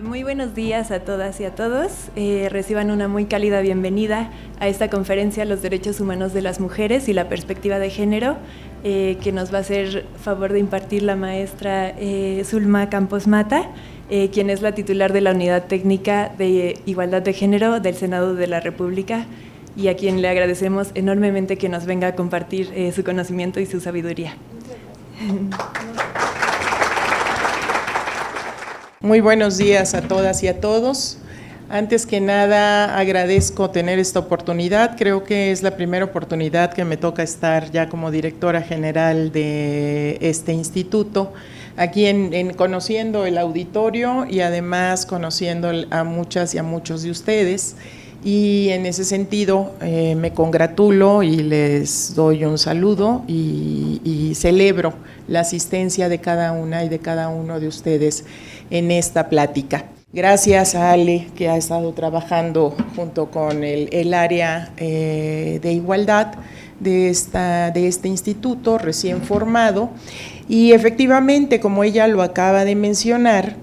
Muy buenos días a todas y a todos. Reciban una muy cálida bienvenida a esta conferencia Los Derechos Humanos de las Mujeres y la Perspectiva de Género, que nos va a hacer favor de impartir la maestra Zulma Campos Mata, quien es la titular de la Unidad Técnica de Igualdad de Género del Senado de la República, y a quien le agradecemos enormemente que nos venga a compartir su conocimiento y su sabiduría. Muy buenos días a todas y a todos. Antes que nada, agradezco tener esta oportunidad. Creo que es la primera oportunidad que me toca estar ya como directora general de este instituto, aquí conociendo el auditorio y además conociendo a muchas y a muchos de ustedes. Y en ese sentido me congratulo y les doy un saludo y celebro la asistencia de cada una y de cada uno de ustedes en esta plática. Gracias a Ale, que ha estado trabajando junto con el área de igualdad de este instituto recién formado, y efectivamente, como ella lo acaba de mencionar,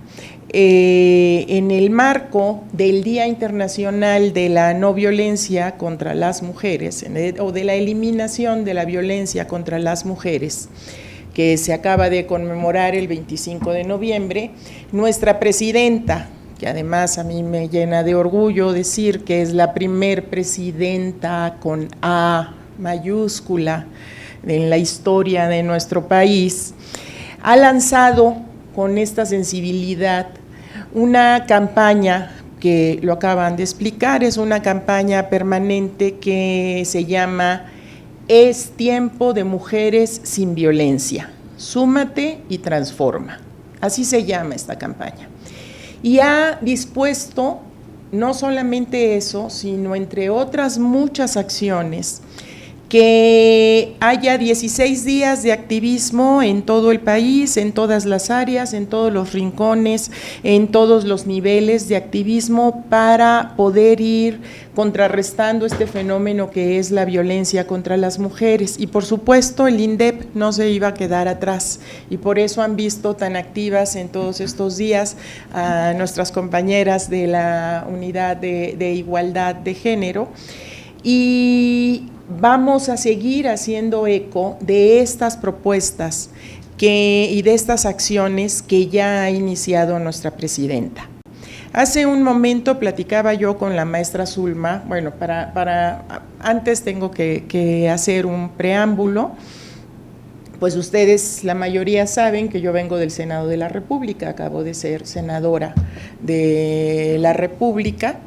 en el marco del Día Internacional de la No Violencia contra las Mujeres, o de la eliminación de la violencia contra las mujeres, que se acaba de conmemorar el 25 de noviembre, nuestra presidenta, que además a mí me llena de orgullo decir que es la primer presidenta con A mayúscula en la historia de nuestro país, ha lanzado con esta sensibilidad una campaña que lo acaban de explicar, es una campaña permanente que se llama Es tiempo de mujeres sin violencia, súmate y transforma. Así se llama esta campaña. Y ha dispuesto no solamente eso, sino entre otras muchas acciones, que haya 16 días de activismo en todo el país, en todas las áreas, en todos los rincones, en todos los niveles de activismo para poder ir contrarrestando este fenómeno que es la violencia contra las mujeres. Y por supuesto el INDEP no se iba a quedar atrás, y por eso han visto tan activas en todos estos días a nuestras compañeras de la Unidad de Igualdad de Género, y vamos a seguir haciendo eco de estas propuestas y de estas acciones que ya ha iniciado nuestra presidenta. Hace un momento platicaba yo con la maestra Zulma, bueno, antes tengo que hacer un preámbulo. Pues ustedes, la mayoría saben que yo vengo del Senado de la República, acabo de ser senadora de la República,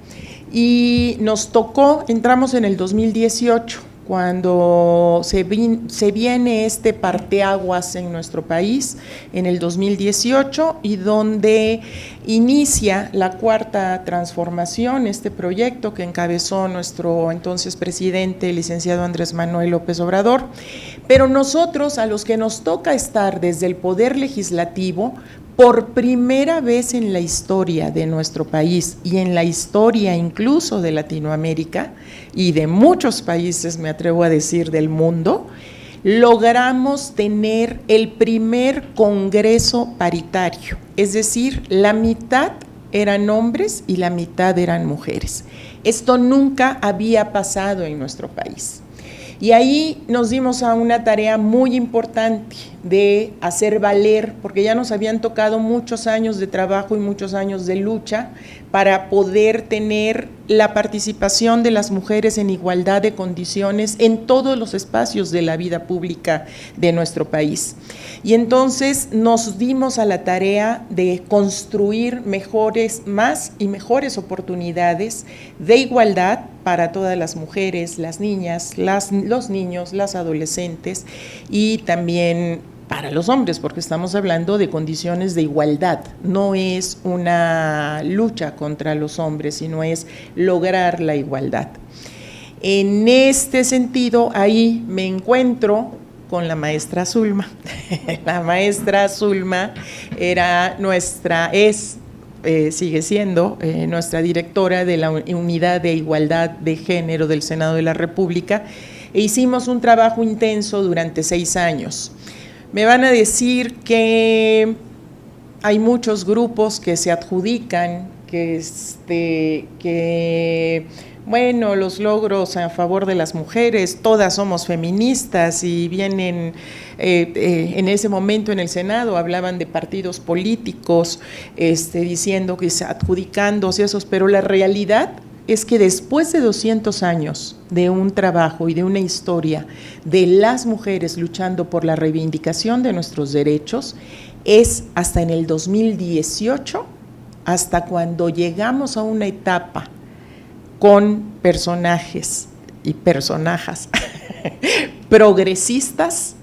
y nos tocó, entramos en el 2018, cuando se viene este parteaguas en nuestro país, en el 2018, y donde inicia la cuarta transformación, este proyecto que encabezó nuestro entonces presidente, el licenciado Andrés Manuel López Obrador. Pero nosotros, a los que nos toca estar desde el Poder Legislativo, por primera vez en la historia de nuestro país y en la historia incluso de Latinoamérica y de muchos países, me atrevo a decir, del mundo, logramos tener el primer Congreso paritario, es decir, la mitad eran hombres y la mitad eran mujeres. Esto nunca había pasado en nuestro país. Y ahí nos dimos a una tarea muy importante de hacer valer, porque ya nos habían tocado muchos años de trabajo y muchos años de lucha para poder tener la participación de las mujeres en igualdad de condiciones en todos los espacios de la vida pública de nuestro país. Y entonces nos dimos a la tarea de construir más y mejores oportunidades de igualdad para todas las mujeres, las niñas, los niños, las adolescentes, y también para los hombres, porque estamos hablando de condiciones de igualdad. No es una lucha contra los hombres, sino es lograr la igualdad. En este sentido, ahí me encuentro con la maestra Zulma. La maestra Zulma sigue siendo nuestra directora de la Unidad de Igualdad de Género del Senado de la República, e hicimos un trabajo intenso durante 6 años. Me van a decir que hay muchos grupos que se adjudican bueno, los logros a favor de las mujeres, todas somos feministas, y vienen en ese momento en el Senado hablaban de partidos políticos diciendo que adjudicándose esos, pero la realidad es que después de 200 años de un trabajo y de una historia de las mujeres luchando por la reivindicación de nuestros derechos, es hasta en el 2018, hasta cuando llegamos a una etapa con personajes y personajes progresistas,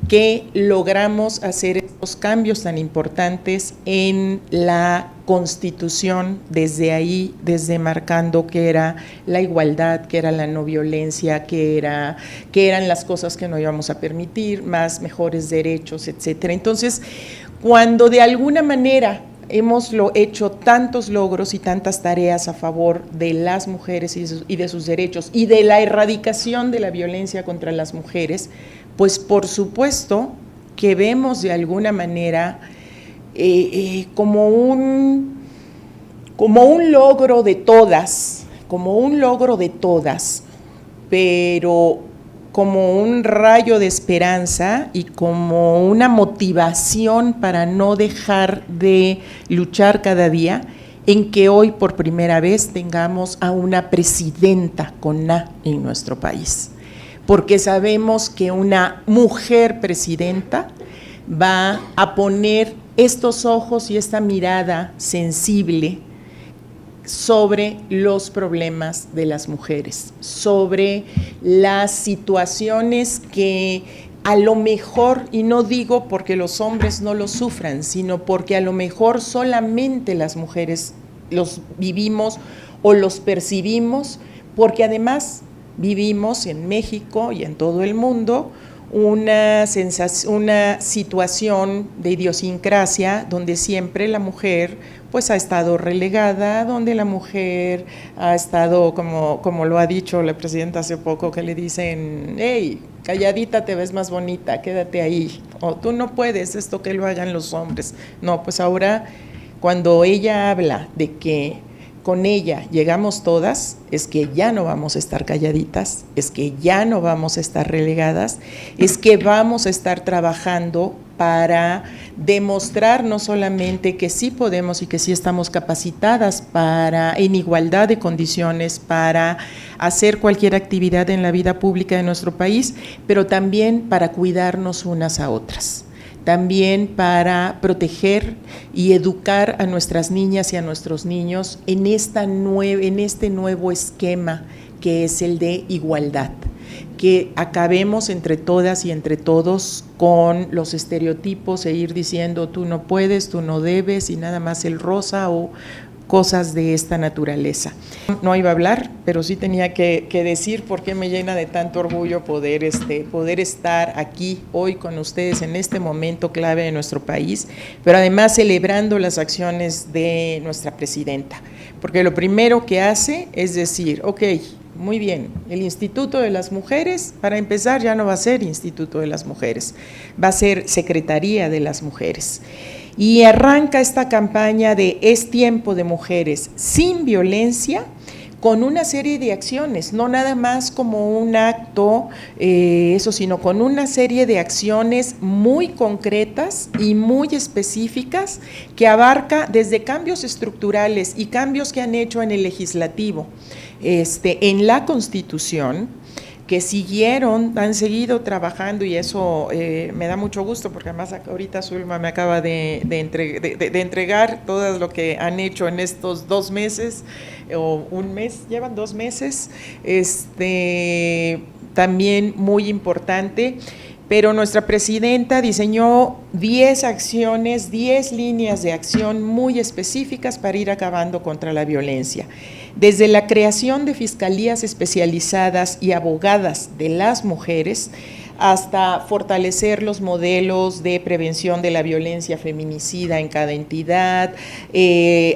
que logramos hacer estos cambios tan importantes en la Constitución, desde ahí, desde marcando que era la igualdad, que era la no violencia, que eran las cosas que no íbamos a permitir, más mejores derechos, etcétera. Entonces, cuando de alguna manera hemos hecho tantos logros y tantas tareas a favor de las mujeres y de sus derechos y de la erradicación de la violencia contra las mujeres, pues por supuesto que vemos de alguna manera como un logro de todas, pero como un rayo de esperanza y como una motivación para no dejar de luchar cada día, en que hoy por primera vez tengamos a una presidenta con A en nuestro país, porque sabemos que una mujer presidenta va a poner estos ojos y esta mirada sensible sobre los problemas de las mujeres, sobre las situaciones que a lo mejor, y no digo porque los hombres no lo sufran, sino porque a lo mejor solamente las mujeres los vivimos o los percibimos, porque además vivimos en México y en todo el mundo una situación de idiosincrasia donde siempre la mujer pues ha estado relegada, donde la mujer ha estado, como lo ha dicho la presidenta hace poco, que le dicen, hey, calladita te ves más bonita, quédate ahí, o tú no puedes, esto que lo hagan los hombres. No, pues ahora cuando ella habla de que con ella llegamos todas, es que ya no vamos a estar calladitas, es que ya no vamos a estar relegadas, es que vamos a estar trabajando para demostrar no solamente que sí podemos y que sí estamos capacitadas en igualdad de condiciones para hacer cualquier actividad en la vida pública de nuestro país, pero también para cuidarnos unas a otras. También para proteger y educar a nuestras niñas y a nuestros niños en este nuevo esquema que es el de igualdad, que acabemos entre todas y entre todos con los estereotipos e ir diciendo tú no puedes, tú no debes y nada más el rosa o cosas de esta naturaleza. No iba a hablar, pero sí tenía que decir por qué me llena de tanto orgullo poder estar aquí hoy con ustedes en este momento clave de nuestro país, pero además celebrando las acciones de nuestra presidenta, porque lo primero que hace es decir, ok, muy bien, el Instituto de las Mujeres, para empezar, ya no va a ser Instituto de las Mujeres, va a ser Secretaría de las Mujeres. Y arranca esta campaña de Es tiempo de mujeres sin violencia, con una serie de acciones, no nada más como un acto, sino con una serie de acciones muy concretas y muy específicas que abarca desde cambios estructurales y cambios que han hecho en el legislativo, en la Constitución, que han seguido trabajando, y eso me da mucho gusto porque además ahorita Zulma me acaba de entregar todo lo que han hecho en estos 2 meses o un mes, llevan 2 meses, también muy importante. Pero nuestra presidenta diseñó 10 acciones, 10 líneas de acción muy específicas para ir acabando contra la violencia. Desde la creación de fiscalías especializadas y abogadas de las mujeres, hasta fortalecer los modelos de prevención de la violencia feminicida en cada entidad,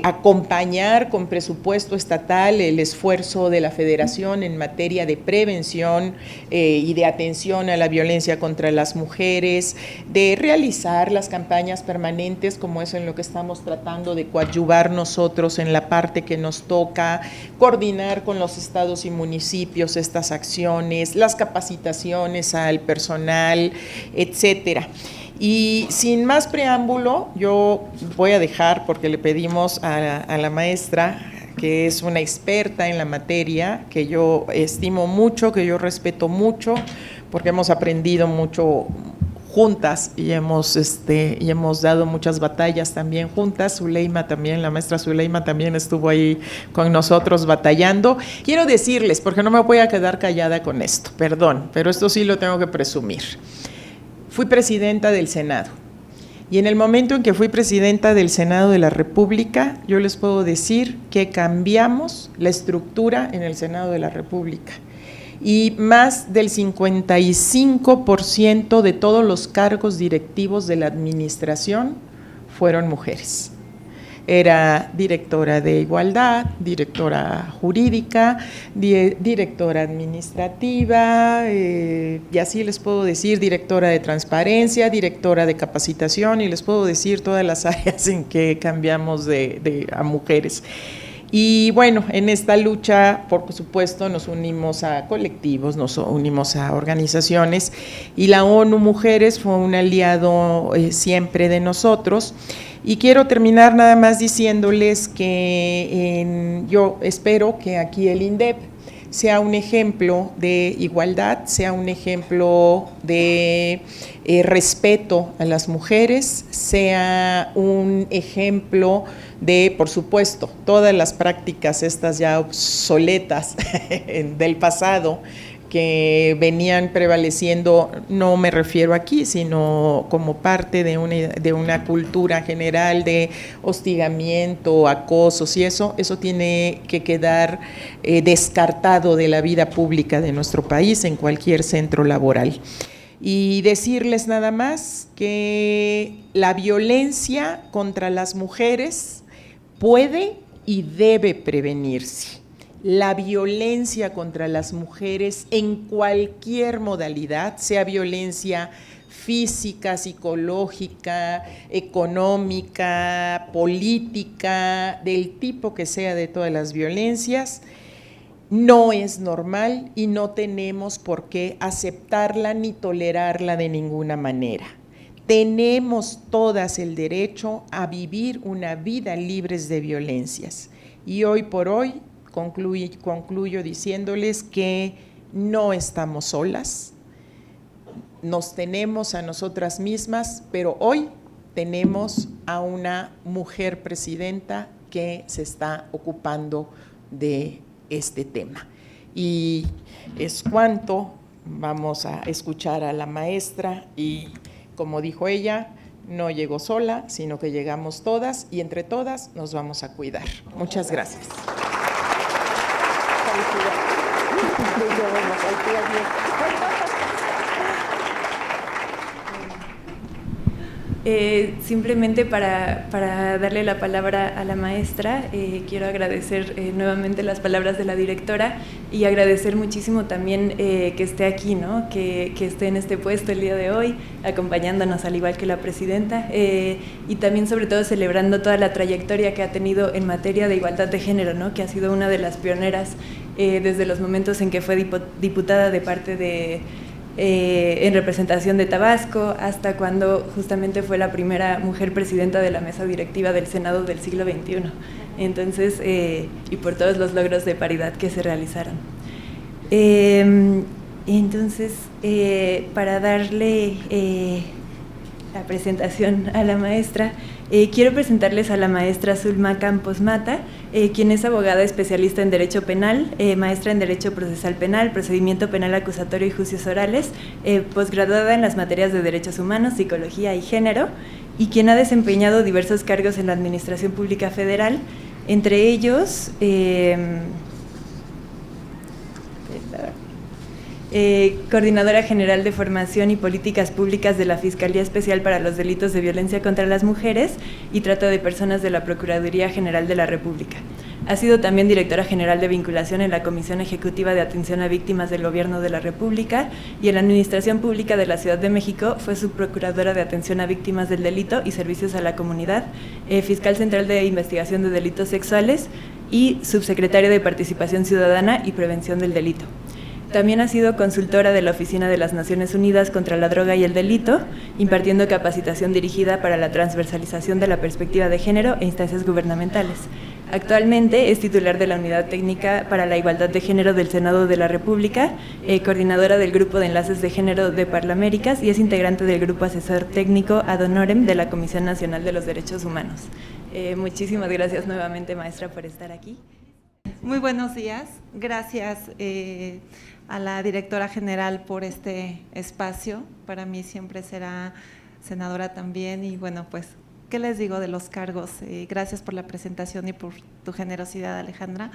acompañar con presupuesto estatal el esfuerzo de la Federación en materia de prevención y de atención a la violencia contra las mujeres, de realizar las campañas permanentes, como es en lo que estamos tratando de coadyuvar nosotros en la parte que nos toca, coordinar con los estados y municipios estas acciones, las capacitaciones al personal, etcétera. Y sin más preámbulo, yo voy a dejar, porque le pedimos a la maestra, que es una experta en la materia, que yo estimo mucho, que yo respeto mucho, porque hemos aprendido mucho juntas y hemos dado muchas batallas también juntas. Zuleima también, la maestra Zuleima también estuvo ahí con nosotros batallando. Quiero decirles, porque no me voy a quedar callada con esto, perdón, pero esto sí lo tengo que presumir. Fui presidenta del Senado y en el momento en que fui presidenta del Senado de la República, yo les puedo decir que cambiamos la estructura en el Senado de la República. Y más del 55% de todos los cargos directivos de la administración fueron mujeres. Era directora de Igualdad, directora jurídica, directora administrativa, y así les puedo decir, directora de transparencia, directora de capacitación, y les puedo decir todas las áreas en que cambiamos a mujeres. Y bueno, en esta lucha, por supuesto, nos unimos a colectivos, nos unimos a organizaciones, y la ONU Mujeres fue un aliado siempre de nosotros. Y quiero terminar nada más diciéndoles que yo espero que aquí el INDEP sea un ejemplo de igualdad, sea un ejemplo de respeto a las mujeres, sea un ejemplo de, por supuesto, todas las prácticas estas ya obsoletas del pasado que venían prevaleciendo, no me refiero aquí, sino como parte de una cultura general de hostigamiento, acosos, y eso tiene que quedar descartado de la vida pública de nuestro país en cualquier centro laboral. Y decirles nada más que la violencia contra las mujeres puede y debe prevenirse. La violencia contra las mujeres en cualquier modalidad, sea violencia física, psicológica, económica, política, del tipo que sea, de todas las violencias, no es normal y no tenemos por qué aceptarla ni tolerarla de ninguna manera. Tenemos todas el derecho a vivir una vida libres de violencias. Y hoy por hoy concluyo diciéndoles que no estamos solas, nos tenemos a nosotras mismas, pero hoy tenemos a una mujer presidenta que se está ocupando de este tema. Y es cuanto, vamos a escuchar a la maestra y, como dijo ella, no llegó sola, sino que llegamos todas y entre todas nos vamos a cuidar. Muchas gracias. Simplemente para darle la palabra a la maestra, quiero agradecer nuevamente las palabras de la directora y agradecer muchísimo también que esté aquí, ¿no? Que esté en este puesto el día de hoy, acompañándonos al igual que la presidenta, y también sobre todo celebrando toda la trayectoria que ha tenido en materia de igualdad de género, ¿no? Que ha sido una de las pioneras desde los momentos en que fue diputada de parte de en representación de Tabasco, hasta cuando justamente fue la primera mujer presidenta de la mesa directiva del Senado del siglo XXI. Entonces, y por todos los logros de paridad que se realizaron. Entonces, para darle la presentación a la maestra, quiero presentarles a la maestra Zulma Campos Mata, quien es abogada especialista en Derecho Penal, maestra en Derecho Procesal Penal, Procedimiento Penal Acusatorio y Juicios Orales, posgraduada en las materias de Derechos Humanos, Psicología y Género, y quien ha desempeñado diversos cargos en la Administración Pública Federal, entre ellos coordinadora general de Formación y Políticas Públicas de la Fiscalía Especial para los Delitos de Violencia contra las Mujeres y Trata de Personas de la Procuraduría General de la República. Ha sido también directora general de vinculación en la Comisión Ejecutiva de Atención a Víctimas del Gobierno de la República y en la Administración Pública de la Ciudad de México fue subprocuradora de Atención a Víctimas del Delito y Servicios a la Comunidad, fiscal central de Investigación de Delitos Sexuales y subsecretaria de Participación Ciudadana y Prevención del Delito. También ha sido consultora de la Oficina de las Naciones Unidas contra la Droga y el Delito, impartiendo capacitación dirigida para la transversalización de la perspectiva de género e instancias gubernamentales. Actualmente es titular de la Unidad Técnica para la Igualdad de Género del Senado de la República, coordinadora del Grupo de Enlaces de Género de Parlaméricas y es integrante del Grupo Asesor Técnico Ad Honorem de la Comisión Nacional de los Derechos Humanos. Muchísimas gracias nuevamente, maestra, por estar aquí. Muy buenos días. Gracias a la directora general por este espacio. Para mí siempre será senadora también y bueno, pues, ¿qué les digo de los cargos? Gracias por la presentación y por tu generosidad, Alejandra.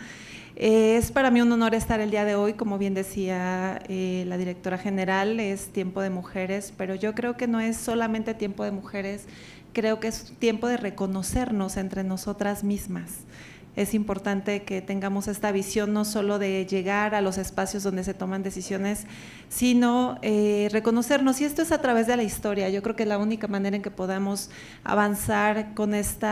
Es para mí un honor estar el día de hoy, como bien decía la directora general, es tiempo de mujeres, pero yo creo que no es solamente tiempo de mujeres, creo que es tiempo de reconocernos entre nosotras mismas. Es importante que tengamos esta visión no solo de llegar a los espacios donde se toman decisiones, sino reconocernos, y esto es a través de la historia. Yo creo que es la única manera en que podamos avanzar con este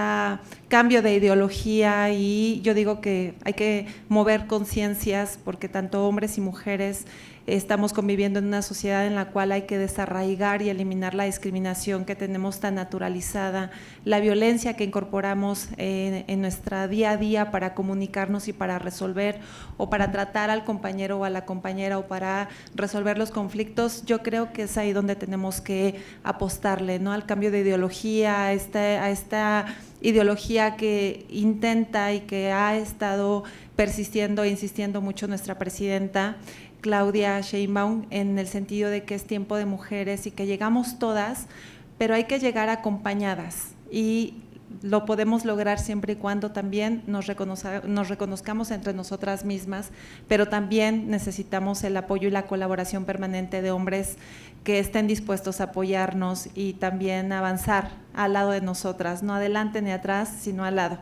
cambio de ideología, y yo digo que hay que mover conciencias porque tanto hombres y mujeres estamos conviviendo en una sociedad en la cual hay que desarraigar y eliminar la discriminación que tenemos tan naturalizada, la violencia que incorporamos en nuestra día a día para comunicarnos y para resolver o para tratar al compañero o a la compañera o para resolver los conflictos. Yo creo que es ahí donde tenemos que apostarle, ¿no? Al cambio de ideología, a esta ideología que intenta y que ha estado persistiendo e insistiendo mucho nuestra presidenta Claudia Sheinbaum, en el sentido de que es tiempo de mujeres y que llegamos todas, pero hay que llegar acompañadas, y lo podemos lograr siempre y cuando también nos reconozcamos entre nosotras mismas, pero también necesitamos el apoyo y la colaboración permanente de hombres que estén dispuestos a apoyarnos y también avanzar al lado de nosotras, no adelante ni atrás, sino al lado.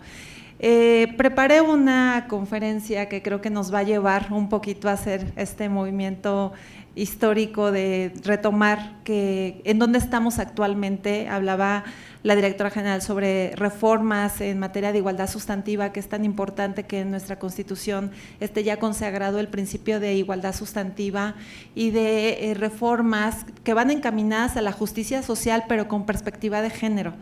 Preparé una conferencia que creo que nos va a llevar un poquito a hacer este movimiento histórico de retomar en dónde estamos actualmente. Hablaba la directora general sobre reformas en materia de igualdad sustantiva, que es tan importante que en nuestra Constitución esté ya consagrado el principio de igualdad sustantiva, y de reformas que van encaminadas a la justicia social, pero con perspectiva de género.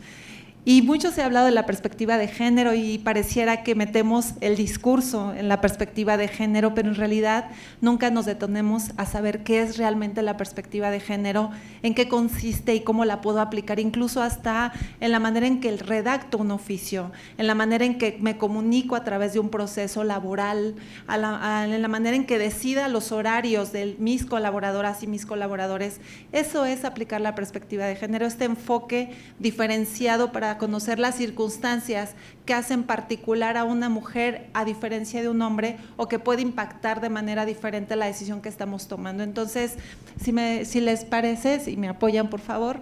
Y mucho se ha hablado de la perspectiva de género y pareciera que metemos el discurso en la perspectiva de género, pero en realidad nunca nos detenemos a saber qué es realmente la perspectiva de género, en qué consiste y cómo la puedo aplicar, incluso hasta en la manera en que redacto un oficio, en la manera en que me comunico a través de un proceso laboral, en la manera en que decida los horarios de mis colaboradoras y mis colaboradores. Eso es aplicar la perspectiva de género, este enfoque diferenciado para conocer las circunstancias que hacen particular a una mujer a diferencia de un hombre, o que puede impactar de manera diferente la decisión que estamos tomando. Entonces, si les parece, si me apoyan por favor,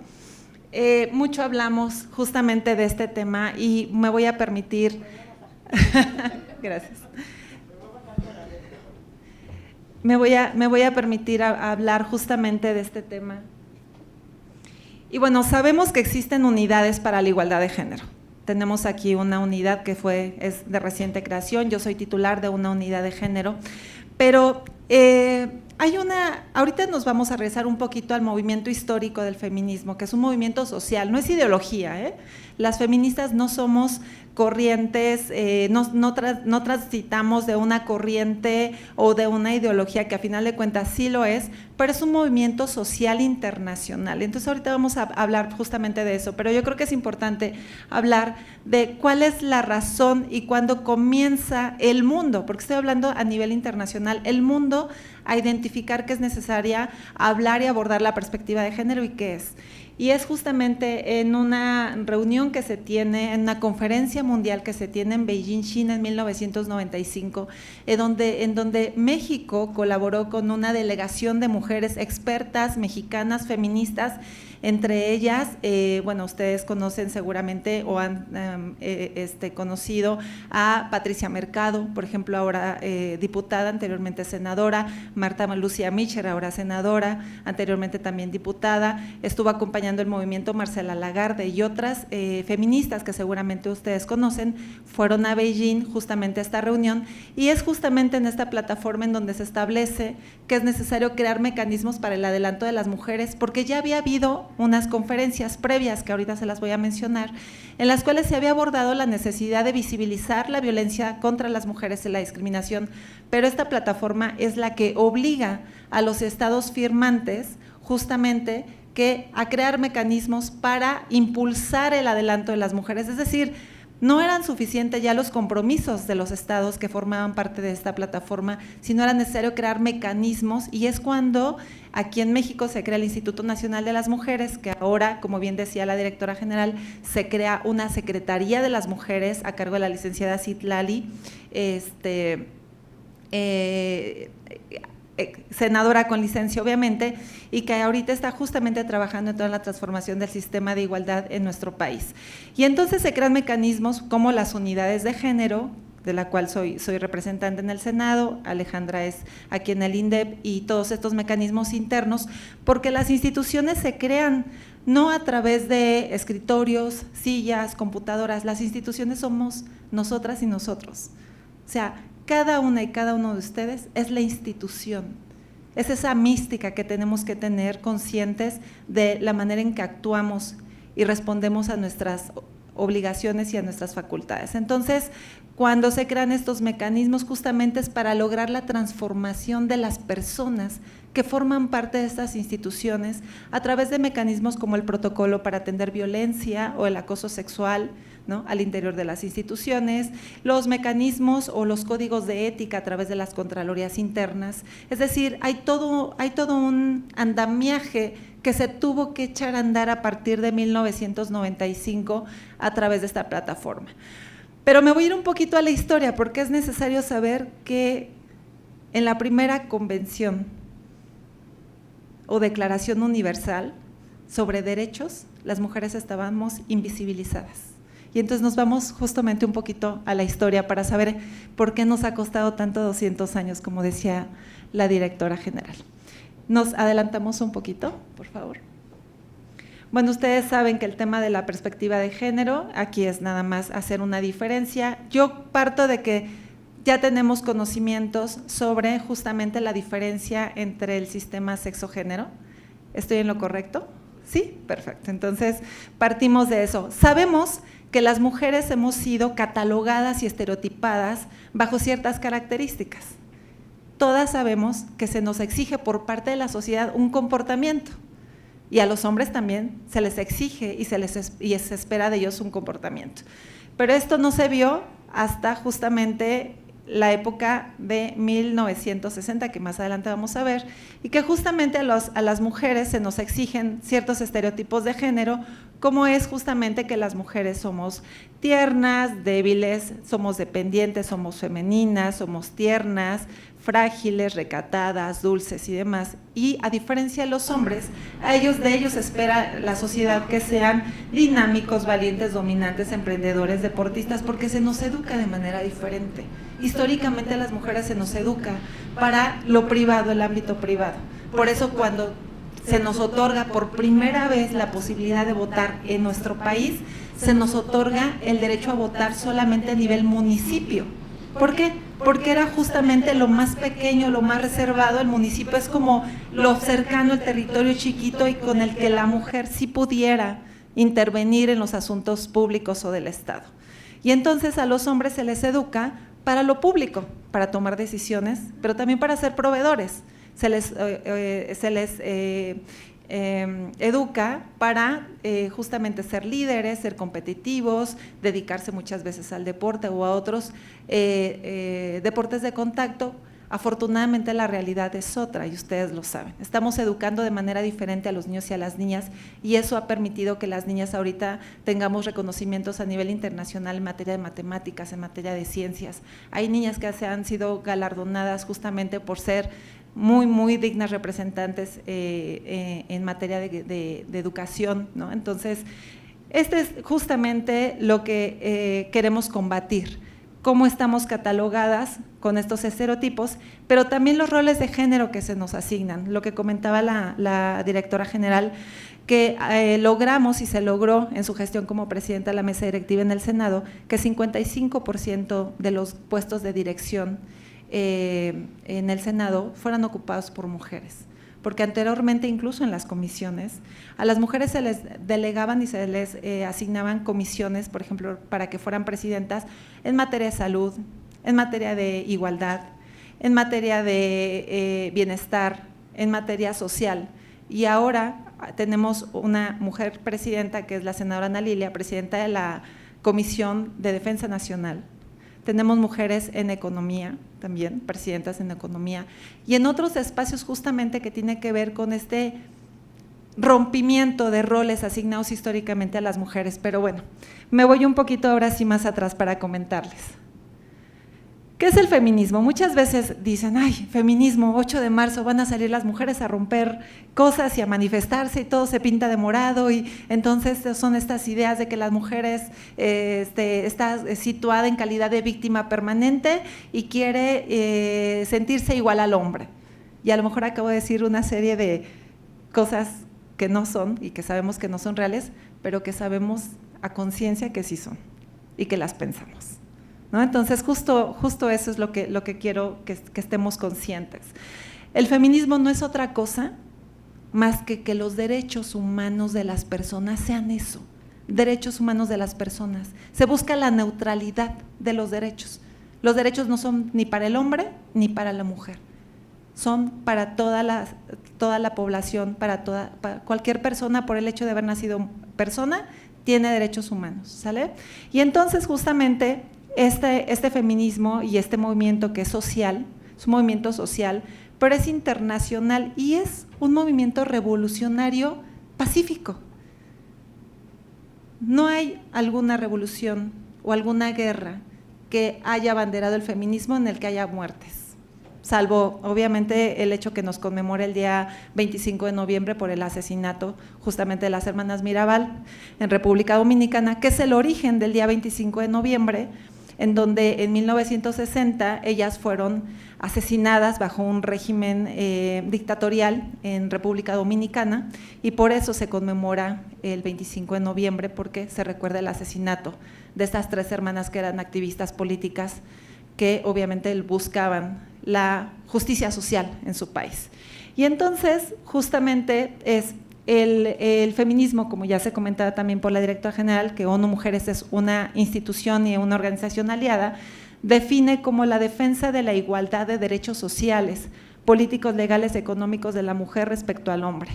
mucho hablamos justamente de este tema y me voy a permitir, gracias, me voy a permitir hablar justamente de este tema. Y bueno, sabemos que existen unidades para la igualdad de género. Tenemos aquí una unidad que es de reciente creación, yo soy titular de una unidad de género, pero ahorita nos vamos a regresar un poquito al movimiento histórico del feminismo, que es un movimiento social, no es ideología, Las feministas no somos corrientes, no transitamos de una corriente o de una ideología, que a final de cuentas sí lo es, pero es un movimiento social internacional. Entonces ahorita vamos a hablar justamente de eso, pero yo creo que es importante hablar de cuál es la razón y cuándo comienza el mundo, porque estoy hablando a nivel internacional, el mundo a identificar que es necesaria hablar y abordar la perspectiva de género y qué es. y es justamente en una reunión que se tiene, en una conferencia mundial que se tiene en Beijing, China, en 1995, en donde México colaboró con una delegación de mujeres expertas, mexicanas, feministas. Entre ellas, bueno, ustedes conocen seguramente o han conocido a Patricia Mercado, por ejemplo, ahora diputada, anteriormente senadora, Marta Lucía Mitchell, ahora senadora, anteriormente también diputada, estuvo acompañando el movimiento Marcela Lagarde y otras feministas que seguramente ustedes conocen, fueron a Beijing justamente a esta reunión, y es justamente en esta plataforma en donde se establece que es necesario crear mecanismos para el adelanto de las mujeres, porque ya había habido unas conferencias previas, que ahorita se las voy a mencionar, en las cuales se había abordado la necesidad de visibilizar la violencia contra las mujeres y la discriminación, pero esta plataforma es la que obliga a los estados firmantes justamente a crear mecanismos para impulsar el adelanto de las mujeres, es decir, no eran suficientes ya los compromisos de los estados que formaban parte de esta plataforma, sino era necesario crear mecanismos, y es cuando aquí en México se crea el Instituto Nacional de las Mujeres, que ahora, como bien decía la directora general, se crea una Secretaría de las Mujeres a cargo de la licenciada Citlali, senadora con licencia obviamente, y que ahorita está justamente trabajando en toda la transformación del sistema de igualdad en nuestro país. Y entonces se crean mecanismos como las unidades de género, de la cual soy representante en el Senado, Alejandra es aquí en el INDEP, y todos estos mecanismos internos, porque las instituciones se crean no a través de escritorios, sillas, computadoras, las instituciones somos nosotras y nosotros, o sea, cada una y cada uno de ustedes es la institución, es esa mística que tenemos que tener conscientes de la manera en que actuamos y respondemos a nuestras obligaciones y a nuestras facultades. Entonces, cuando se crean estos mecanismos, justamente es para lograr la transformación de las personas que forman parte de estas instituciones a través de mecanismos como el protocolo para atender violencia o el acoso sexual, ¿no?, al interior de las instituciones, los mecanismos o los códigos de ética a través de las contralorías internas. Es decir, hay todo un andamiaje que se tuvo que echar a andar a partir de 1995 a través de esta plataforma. Pero me voy a ir un poquito a la historia, porque es necesario saber que en la primera convención o Declaración Universal sobre Derechos, las mujeres estábamos invisibilizadas. Y entonces nos vamos justamente un poquito a la historia para saber por qué nos ha costado tanto 200 años, como decía la directora general. Nos adelantamos un poquito, por favor. Bueno, ustedes saben que el tema de la perspectiva de género, aquí es nada más hacer una diferencia. Yo parto de que ya tenemos conocimientos sobre justamente la diferencia entre el sistema sexo-género. ¿Estoy en lo correcto? ¿Sí? Perfecto. Entonces, partimos de eso. Sabemos que las mujeres hemos sido catalogadas y estereotipadas bajo ciertas características. Todas sabemos que se nos exige por parte de la sociedad un comportamiento, y a los hombres también se les exige y se espera de ellos un comportamiento. Pero esto no se vio hasta justamente la época de 1960, que más adelante vamos a ver, y que justamente a las mujeres se nos exigen ciertos estereotipos de género, como es justamente que las mujeres somos tiernas, débiles, somos dependientes, somos femeninas, somos tiernas, frágiles, recatadas, dulces y demás. Y a diferencia de los hombres, de ellos espera la sociedad que sean dinámicos, valientes, dominantes, emprendedores, deportistas, porque se nos educa de manera diferente. Históricamente a las mujeres se nos educa para lo privado, el ámbito privado. Por eso cuando se nos otorga por primera vez la posibilidad de votar en nuestro país, se nos otorga el derecho a votar solamente a nivel municipio. ¿Por qué? Porque era justamente lo más pequeño, lo más reservado. El municipio es como lo cercano, el territorio chiquito, y con el que la mujer sí pudiera intervenir en los asuntos públicos o del Estado. Y entonces a los hombres se les educa para lo público, para tomar decisiones, pero también para ser proveedores. Se les educa para justamente ser líderes, ser competitivos, dedicarse muchas veces al deporte o a otros deportes de contacto, Afortunadamente la realidad es otra y ustedes lo saben. Estamos educando de manera diferente a los niños y a las niñas y eso ha permitido que las niñas ahorita tengamos reconocimientos a nivel internacional en materia de matemáticas, en materia de ciencias. Hay niñas que se han sido galardonadas justamente por ser muy dignas representantes en materia de educación, ¿no? Entonces, este es justamente lo que queremos combatir, cómo estamos catalogadas con estos estereotipos, pero también los roles de género que se nos asignan, lo que comentaba la directora general, que logramos y se logró en su gestión como presidenta de la mesa directiva en el Senado, que 55% de los puestos de dirección en el Senado fueran ocupados por mujeres, porque anteriormente incluso en las comisiones a las mujeres se les delegaban y se les asignaban comisiones, por ejemplo, para que fueran presidentas en materia de salud, en materia de igualdad, en materia de bienestar, en materia social. Y ahora tenemos una mujer presidenta, que es la senadora Ana Lilia, presidenta de la Comisión de Defensa Nacional. Tenemos mujeres en economía también, presidentas en economía, y en otros espacios justamente que tiene que ver con este rompimiento de roles asignados históricamente a las mujeres. Pero bueno, me voy un poquito ahora sí más atrás para comentarles. ¿Qué es el feminismo? Muchas veces dicen, ay, feminismo, 8 de marzo van a salir las mujeres a romper cosas y a manifestarse y todo se pinta de morado, y entonces son estas ideas de que las mujeres está situada en calidad de víctima permanente y quiere sentirse igual al hombre. Y a lo mejor acabo de decir una serie de cosas que no son y que sabemos que no son reales, pero que sabemos a conciencia que sí son y que las pensamos, ¿no? Entonces, justo eso es lo que quiero que estemos conscientes. El feminismo no es otra cosa más que los derechos humanos de las personas sean eso, derechos humanos de las personas. Se busca la neutralidad de los derechos. Los derechos no son ni para el hombre ni para la mujer, son para toda la población, para cualquier persona, por el hecho de haber nacido persona, tiene derechos humanos, ¿sale? Y entonces, justamente, este feminismo y este movimiento que es social, es un movimiento social, pero es internacional y es un movimiento revolucionario pacífico. No hay alguna revolución o alguna guerra que haya abanderado el feminismo en el que haya muertes, salvo obviamente el hecho que nos conmemora el día 25 de noviembre por el asesinato justamente de las hermanas Mirabal en República Dominicana, que es el origen del día 25 de noviembre, en donde en 1960 ellas fueron asesinadas bajo un régimen dictatorial en República Dominicana, y por eso se conmemora el 25 de noviembre, porque se recuerda el asesinato de estas 3 hermanas que eran activistas políticas que obviamente buscaban la justicia social en su país. Y entonces justamente es el feminismo, como ya se comentaba también por la directora general, que ONU Mujeres es una institución y una organización aliada, define como la defensa de la igualdad de derechos sociales, políticos, legales, económicos de la mujer respecto al hombre.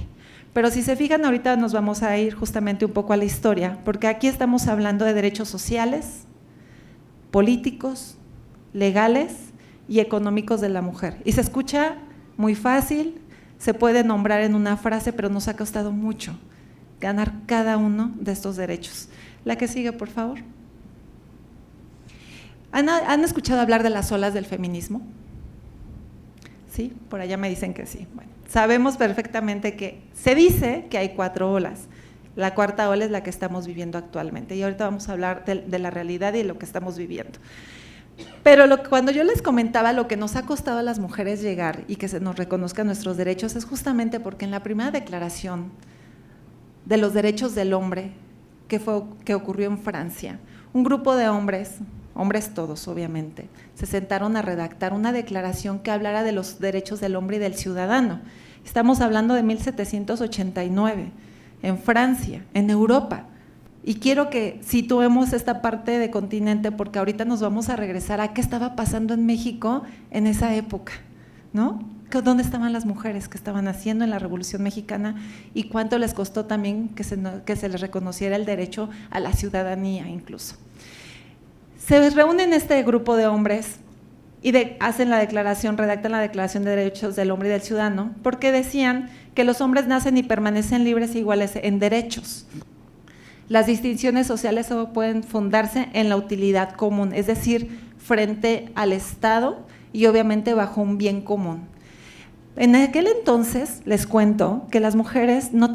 Pero si se fijan, ahorita nos vamos a ir justamente un poco a la historia, porque aquí estamos hablando de derechos sociales, políticos, legales y económicos de la mujer. Y se escucha muy fácil, se puede nombrar en una frase, pero nos ha costado mucho ganar cada uno de estos derechos. La que sigue, por favor. ¿Han escuchado hablar de las olas del feminismo? Sí, por allá me dicen que sí. Bueno, sabemos perfectamente que se dice que hay 4 olas. La 4ª ola es la que estamos viviendo actualmente, y ahorita vamos a hablar de la realidad y de lo que estamos viviendo. Pero cuando yo les comentaba lo que nos ha costado a las mujeres llegar y que se nos reconozcan nuestros derechos, es justamente porque en la primera declaración de los derechos del hombre que ocurrió en Francia, un grupo de hombres todos obviamente, se sentaron a redactar una declaración que hablara de los derechos del hombre y del ciudadano. Estamos hablando de 1789, en Francia, en Europa. Y quiero que situemos esta parte de continente, porque ahorita nos vamos a regresar a qué estaba pasando en México en esa época, ¿no? ¿Dónde estaban las mujeres que estaban haciendo en la Revolución Mexicana y cuánto les costó también que se les reconociera el derecho a la ciudadanía incluso? Se reúnen este grupo de hombres y redactan la Declaración de Derechos del Hombre y del Ciudadano, porque decían que los hombres nacen y permanecen libres e iguales en derechos. Las distinciones sociales solo pueden fundarse en la utilidad común, es decir, frente al Estado y obviamente bajo un bien común. En aquel entonces, les cuento, que las mujeres no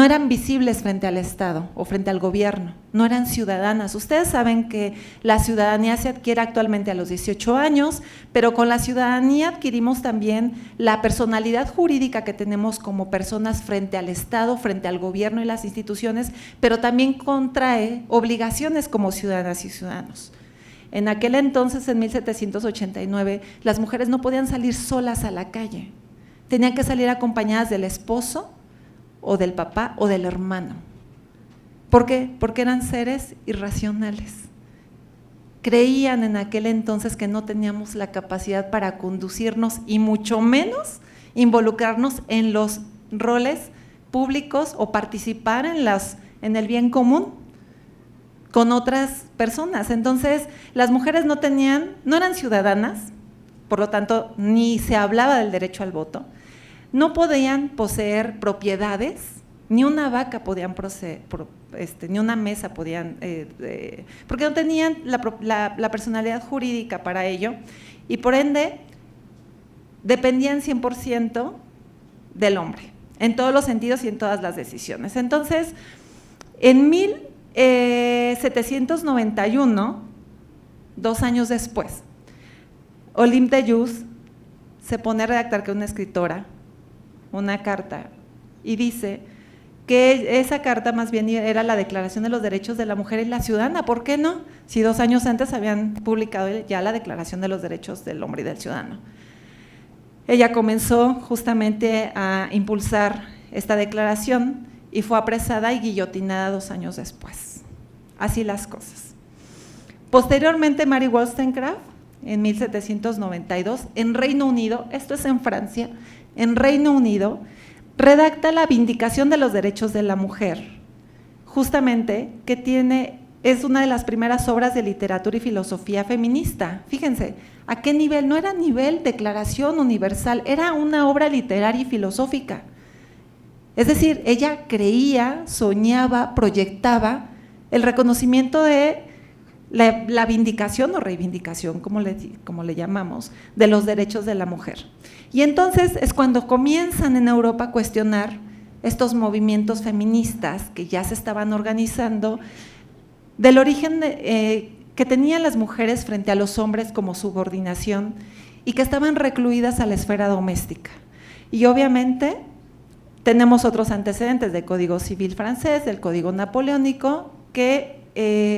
eran visibles frente al Estado o frente al gobierno, no eran ciudadanas. Ustedes saben que la ciudadanía se adquiere actualmente a los 18 años, pero con la ciudadanía adquirimos también la personalidad jurídica que tenemos como personas frente al Estado, frente al gobierno y las instituciones, pero también contrae obligaciones como ciudadanas y ciudadanos. En aquel entonces, en 1789, las mujeres no podían salir solas a la calle, tenían que salir acompañadas del esposo, o del papá o del hermano. ¿Por qué? Porque eran seres irracionales. Creían en aquel entonces que no teníamos la capacidad para conducirnos y mucho menos involucrarnos en los roles públicos o participar en el bien común con otras personas. Entonces, las mujeres no eran ciudadanas, por lo tanto, ni se hablaba del derecho al voto. No podían poseer propiedades, ni una vaca podían poseer, ni una mesa podían, porque no tenían la personalidad jurídica para ello, y por ende dependían 100% del hombre, en todos los sentidos y en todas las decisiones. Entonces, en 1791, 2 años después, Olympe de Gouges se pone a redactar, que es una escritora, una carta, y dice que esa carta más bien era la Declaración de los Derechos de la Mujer y la Ciudadana. ¿Por qué no? Si 2 años antes habían publicado ya la Declaración de los Derechos del Hombre y del Ciudadano. Ella comenzó justamente a impulsar esta declaración y fue apresada y guillotinada 2 años después. Así las cosas. Posteriormente, Mary Wollstonecraft, en 1792, en Reino Unido, esto es en Francia, en Reino Unido, redacta la Vindicación de los Derechos de la Mujer, justamente es una de las primeras obras de literatura y filosofía feminista. Fíjense, ¿a qué nivel? No era nivel declaración universal, era una obra literaria y filosófica. Es decir, ella creía, soñaba, proyectaba el reconocimiento de la vindicación o reivindicación, como le llamamos, de los derechos de la mujer. Y entonces es cuando comienzan en Europa a cuestionar estos movimientos feministas que ya se estaban organizando, del origen que tenían las mujeres frente a los hombres como subordinación y que estaban recluidas a la esfera doméstica. Y obviamente tenemos otros antecedentes del Código Civil francés, del Código Napoleónico, que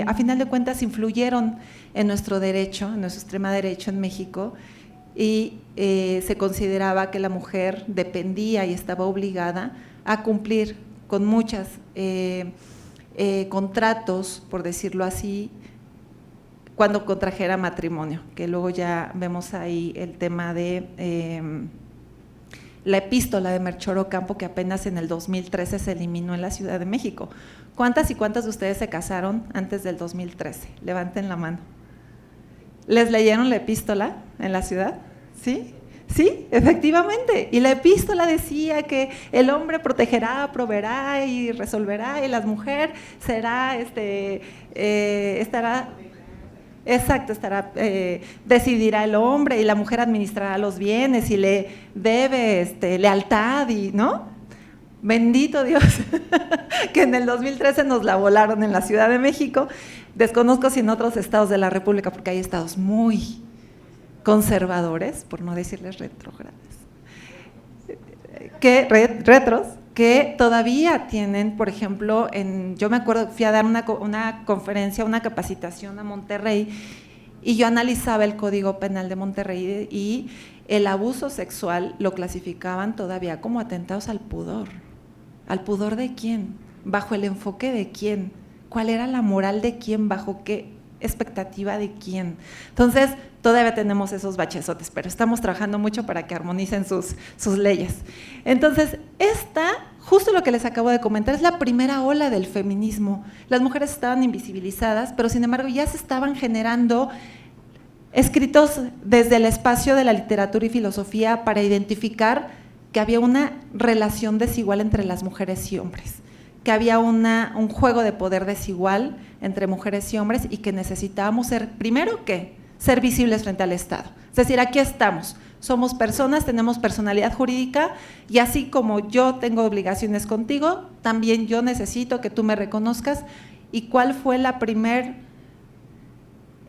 a final de cuentas influyeron en nuestro derecho, en nuestro extrema derecho en México, y se consideraba que la mujer dependía y estaba obligada a cumplir con muchos contratos, por decirlo así, cuando contrajera matrimonio, que luego ya vemos ahí el tema de la epístola de Melchor Ocampo, que apenas en el 2013 se eliminó en la Ciudad de México. ¿Cuántas y cuántas de ustedes se casaron antes del 2013? Levanten la mano. ¿Les leyeron la epístola en la ciudad? ¿Sí? Sí, efectivamente. Y la epístola decía que el hombre protegerá, proveerá y resolverá, y la mujer será, estará… Exacto, decidirá el hombre y la mujer administrará los bienes y le debe lealtad, y ¿no? Bendito Dios, que en el 2013 nos la volaron en la Ciudad de México. Desconozco si en otros estados de la República, porque hay estados muy conservadores, por no decirles retrógrados, retros, que todavía tienen, por ejemplo, yo me acuerdo, fui a dar una conferencia, una capacitación a Monterrey, y yo analizaba el Código Penal de Monterrey, y el abuso sexual lo clasificaban todavía como atentados al pudor. ¿Al pudor de quién? ¿Bajo el enfoque de quién? ¿Cuál era la moral de quién? ¿Bajo qué expectativa de quién? Entonces, todavía tenemos esos bachezotes, pero estamos trabajando mucho para que armonicen sus leyes. Entonces, justo lo que les acabo de comentar, es la primera ola del feminismo. Las mujeres estaban invisibilizadas, pero sin embargo ya se estaban generando escritos desde el espacio de la literatura y filosofía para identificar que había una relación desigual entre las mujeres y hombres, que había un juego de poder desigual entre mujeres y hombres y que necesitábamos ser, primero, ¿qué? Ser visibles frente al Estado. Es decir, aquí estamos, somos personas, tenemos personalidad jurídica y así como yo tengo obligaciones contigo, también yo necesito que tú me reconozcas. ¿Y cuál fue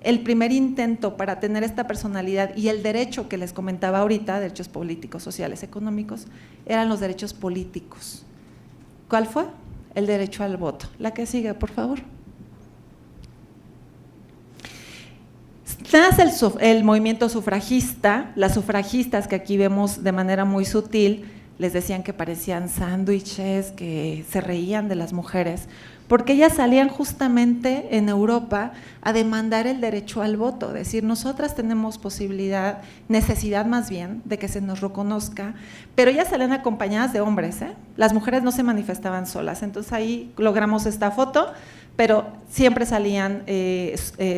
el primer intento para tener esta personalidad y el derecho que les comentaba ahorita, derechos políticos, sociales, económicos, eran los derechos políticos? ¿Cuál fue? El derecho al voto. La que sigue, por favor. Nace el movimiento sufragista, las sufragistas que aquí vemos de manera muy sutil, les decían que parecían sándwiches, que se reían de las mujeres, porque ellas salían justamente en Europa a demandar el derecho al voto, decir, nosotras tenemos posibilidad, necesidad más bien, de que se nos reconozca, pero ellas salían acompañadas de hombres, las mujeres no se manifestaban solas, entonces ahí logramos esta foto, pero siempre salían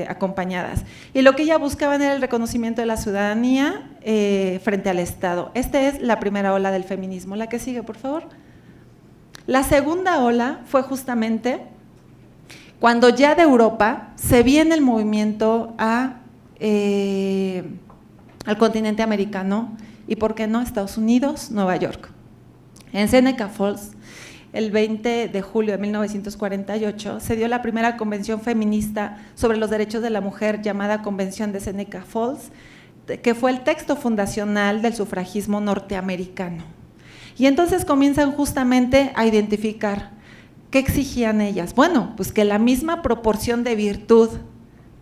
acompañadas. Y lo que ellas buscaban era el reconocimiento de la ciudadanía frente al Estado. Esta es la primera ola del feminismo. La que sigue, por favor. La segunda ola fue justamente cuando ya de Europa se viene el movimiento al continente americano y, ¿por qué no?, Estados Unidos, Nueva York. En Seneca Falls, el 20 de julio de 1948, se dio la primera convención feminista sobre los derechos de la mujer llamada Convención de Seneca Falls, que fue el texto fundacional del sufragismo norteamericano. Y entonces comienzan justamente a identificar qué exigían ellas. Bueno, pues que la misma proporción de virtud,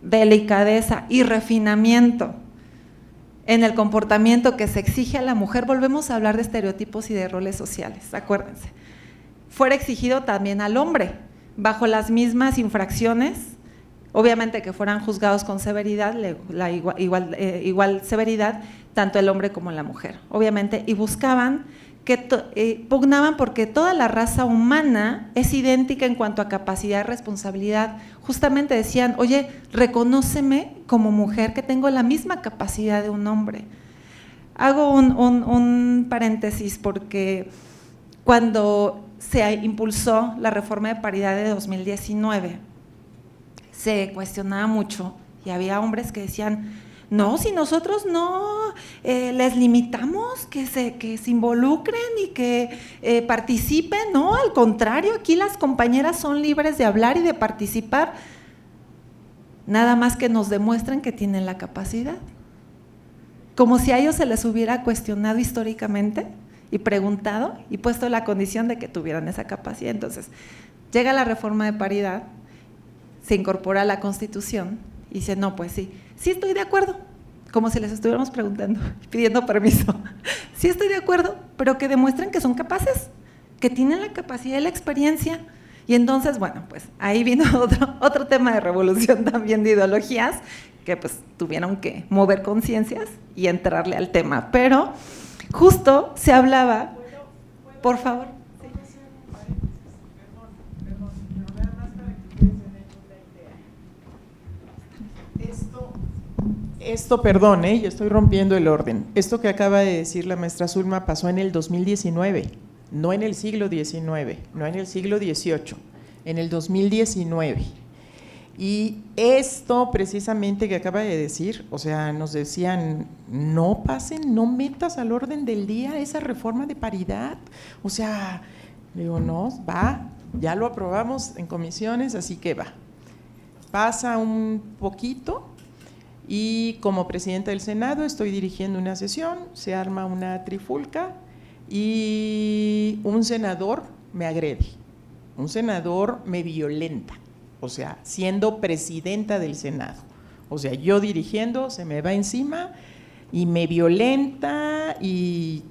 delicadeza y refinamiento en el comportamiento que se exige a la mujer, volvemos a hablar de estereotipos y de roles sociales, acuérdense, fuera exigido también al hombre, bajo las mismas infracciones, obviamente que fueran juzgados con severidad, igual severidad, tanto el hombre como la mujer, obviamente, y buscaban, pugnaban porque toda la raza humana es idéntica en cuanto a capacidad y responsabilidad. Justamente decían, oye, reconóceme como mujer que tengo la misma capacidad de un hombre. Hago un paréntesis porque cuando se impulsó la reforma de paridad de 2019, se cuestionaba mucho y había hombres que decían, no, si nosotros no les limitamos que se involucren y que participen, no, al contrario, aquí las compañeras son libres de hablar y de participar, nada más que nos demuestran que tienen la capacidad. Como si a ellos se les hubiera cuestionado históricamente y preguntado y puesto la condición de que tuvieran esa capacidad. Entonces, llega la reforma de paridad, se incorpora a la Constitución y dice, no, pues sí estoy de acuerdo, como si les estuviéramos preguntando, pidiendo permiso, sí estoy de acuerdo, pero que demuestren que son capaces, que tienen la capacidad y la experiencia. Y entonces, bueno, pues ahí vino otro tema de revolución también de ideologías, que pues tuvieron que mover conciencias y entrarle al tema, pero justo se hablaba, por favor. Esto, perdón, yo estoy rompiendo el orden. Esto que acaba de decir la maestra Zulma pasó en el 2019, no en el siglo XIX, no en el siglo XVIII, en el 2019. Y esto precisamente que acaba de decir, o sea, nos decían, no pasen, no metas al orden del día esa reforma de paridad. O sea, digo, no, va, ya lo aprobamos en comisiones, así que va. Pasa un poquito. Y como presidenta del Senado estoy dirigiendo una sesión, se arma una trifulca y un senador me agrede, un senador me violenta, o sea, siendo presidenta del Senado, o sea, yo dirigiendo, se me va encima y me violenta y,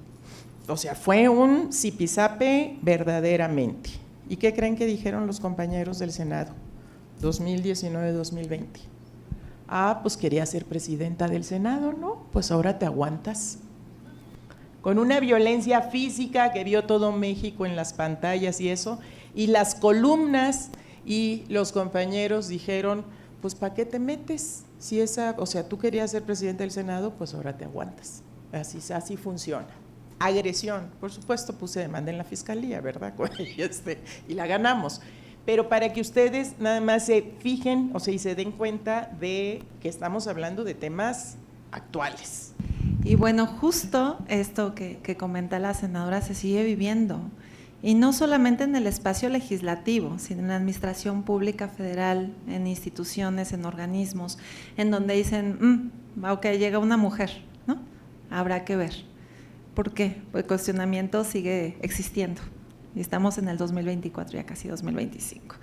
o sea, fue un zipizape verdaderamente. ¿Y qué creen que dijeron los compañeros del Senado? 2019-2020. Ah, pues quería ser presidenta del Senado, ¿no? Pues ahora te aguantas. Con una violencia física que vio todo México en las pantallas y eso, y las columnas y los compañeros dijeron, pues ¿para qué te metes? Si tú querías ser presidente del Senado, pues ahora te aguantas. Así funciona. Agresión, por supuesto, puse demanda en la fiscalía, ¿verdad? Y la ganamos. Pero para que ustedes nada más se fijen, y se den cuenta de que estamos hablando de temas actuales. Y bueno, justo esto que comenta la senadora se sigue viviendo, y no solamente en el espacio legislativo, sino en la administración pública federal, en instituciones, en organismos, en donde dicen, ok, llega una mujer, ¿no? Habrá que ver. ¿Por qué? Pues el cuestionamiento sigue existiendo, y estamos en el 2024, ya casi 2025.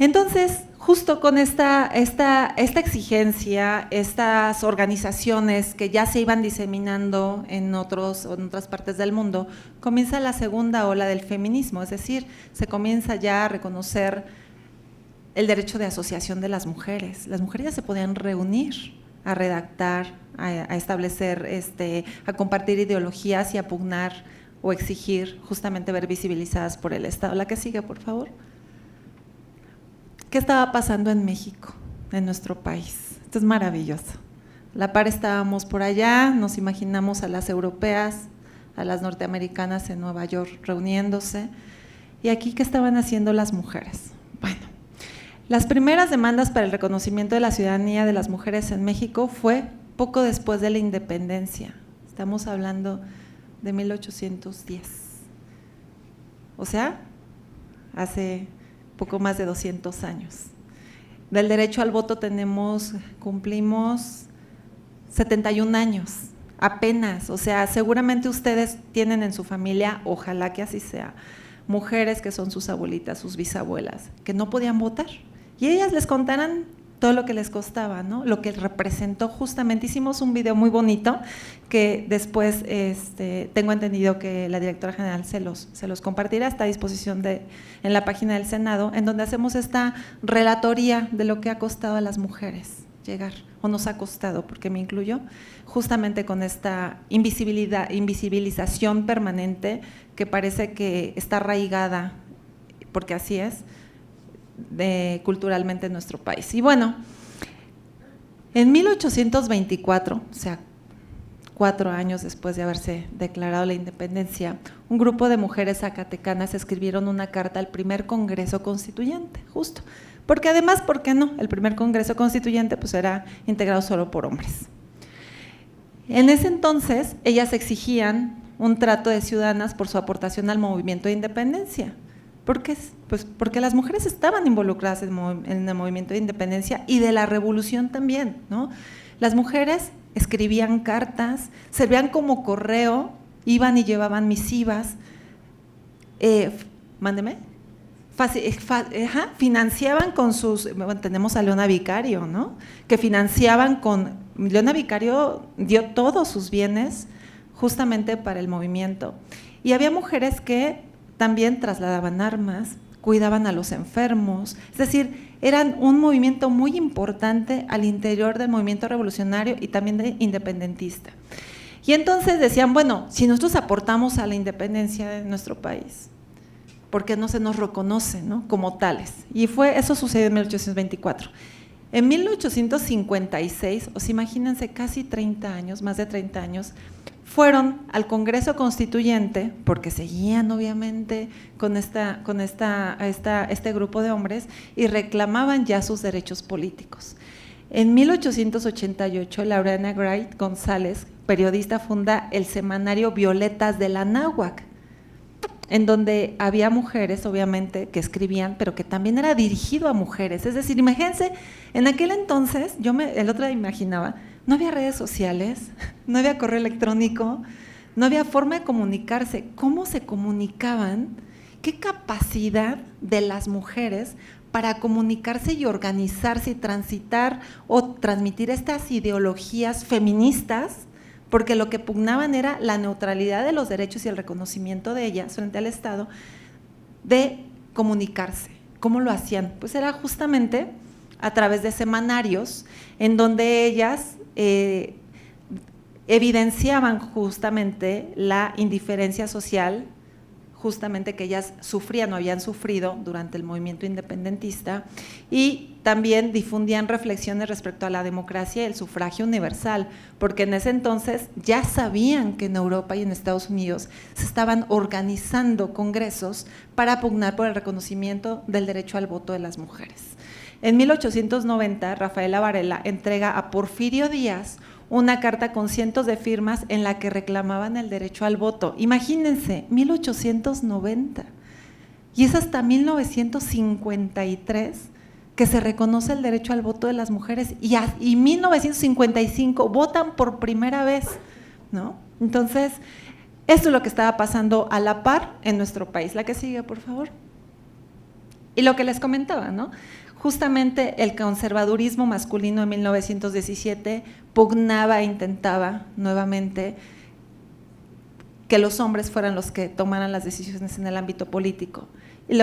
Entonces, justo con esta exigencia, estas organizaciones que ya se iban diseminando en otras partes del mundo, comienza la segunda ola del feminismo, es decir, se comienza ya a reconocer el derecho de asociación de las mujeres. Las mujeres ya se podían reunir, a redactar, a establecer, a compartir ideologías y a pugnar o exigir justamente ver visibilizadas por el Estado. La que sigue, por favor. ¿Qué estaba pasando en México, en nuestro país? Esto es maravilloso. La par estábamos por allá, nos imaginamos a las europeas, a las norteamericanas en Nueva York reuniéndose. ¿Y aquí qué estaban haciendo las mujeres? Bueno, las primeras demandas para el reconocimiento de la ciudadanía de las mujeres en México fue poco después de la independencia. Estamos hablando de 1810. O sea, hace poco más de 200 años. Del derecho al voto cumplimos 71 años, apenas. O sea, seguramente ustedes tienen en su familia, ojalá que así sea, mujeres que son sus abuelitas, sus bisabuelas, que no podían votar. Y ellas les contarán todo lo que les costaba, ¿no? Lo que representó justamente. Hicimos un video muy bonito que después tengo entendido que la directora general se los compartirá, está a disposición en la página del Senado, en donde hacemos esta relatoría de lo que ha costado a las mujeres llegar, o nos ha costado, porque me incluyo, justamente con esta invisibilización permanente que parece que está arraigada, porque así es, culturalmente en nuestro país. Y bueno, en 1824, o sea, 4 años después de haberse declarado la independencia, un grupo de mujeres zacatecanas escribieron una carta al primer Congreso Constituyente, justo, porque además, ¿por qué no? El primer Congreso Constituyente pues era integrado solo por hombres. En ese entonces, ellas exigían un trato de ciudadanas por su aportación al movimiento de independencia. ¿Por qué? Pues porque las mujeres estaban involucradas en el movimiento de independencia y de la revolución también, ¿no? Las mujeres escribían cartas, servían como correo, iban y llevaban misivas, financiaban con sus, bueno, tenemos a Leona Vicario, ¿no? Que financiaban Leona Vicario dio todos sus bienes justamente para el movimiento. Y había mujeres que también trasladaban armas, cuidaban a los enfermos, es decir, eran un movimiento muy importante al interior del movimiento revolucionario y también independentista. Y entonces decían, bueno, si nosotros aportamos a la independencia de nuestro país, ¿por qué no se nos reconoce, ¿no? Como tales? Y eso sucedió en 1824. En 1856, imagínense, casi 30 años, más de 30 años, fueron al Congreso Constituyente, porque seguían obviamente con este grupo de hombres y reclamaban ya sus derechos políticos. En 1888, Laureana Wright González, periodista, funda el semanario Violetas de la Náhuac, en donde había mujeres, obviamente, que escribían, pero que también era dirigido a mujeres. Es decir, imagínense, en aquel entonces, el otro día imaginaba, no había redes sociales, no había correo electrónico, no había forma de comunicarse. ¿Cómo se comunicaban? ¿Qué capacidad de las mujeres para comunicarse y organizarse y transitar o transmitir estas ideologías feministas? Porque lo que pugnaban era la neutralidad de los derechos y el reconocimiento de ellas frente al Estado, de comunicarse. ¿Cómo lo hacían? Pues era justamente a través de semanarios en donde ellas evidenciaban justamente la indiferencia social, justamente que ellas sufrían o habían sufrido durante el movimiento independentista, y también difundían reflexiones respecto a la democracia y el sufragio universal, porque en ese entonces ya sabían que en Europa y en Estados Unidos se estaban organizando congresos para pugnar por el reconocimiento del derecho al voto de las mujeres. En 1890, Rafaela Varela entrega a Porfirio Díaz una carta con cientos de firmas en la que reclamaban el derecho al voto. Imagínense, 1890. Y es hasta 1953 que se reconoce el derecho al voto de las mujeres y 1955 votan por primera vez, ¿no? Entonces, esto es lo que estaba pasando a la par en nuestro país. La que sigue, por favor. Y lo que les comentaba, ¿no? Justamente el conservadurismo masculino en 1917 pugnaba e intentaba nuevamente que los hombres fueran los que tomaran las decisiones en el ámbito político. Y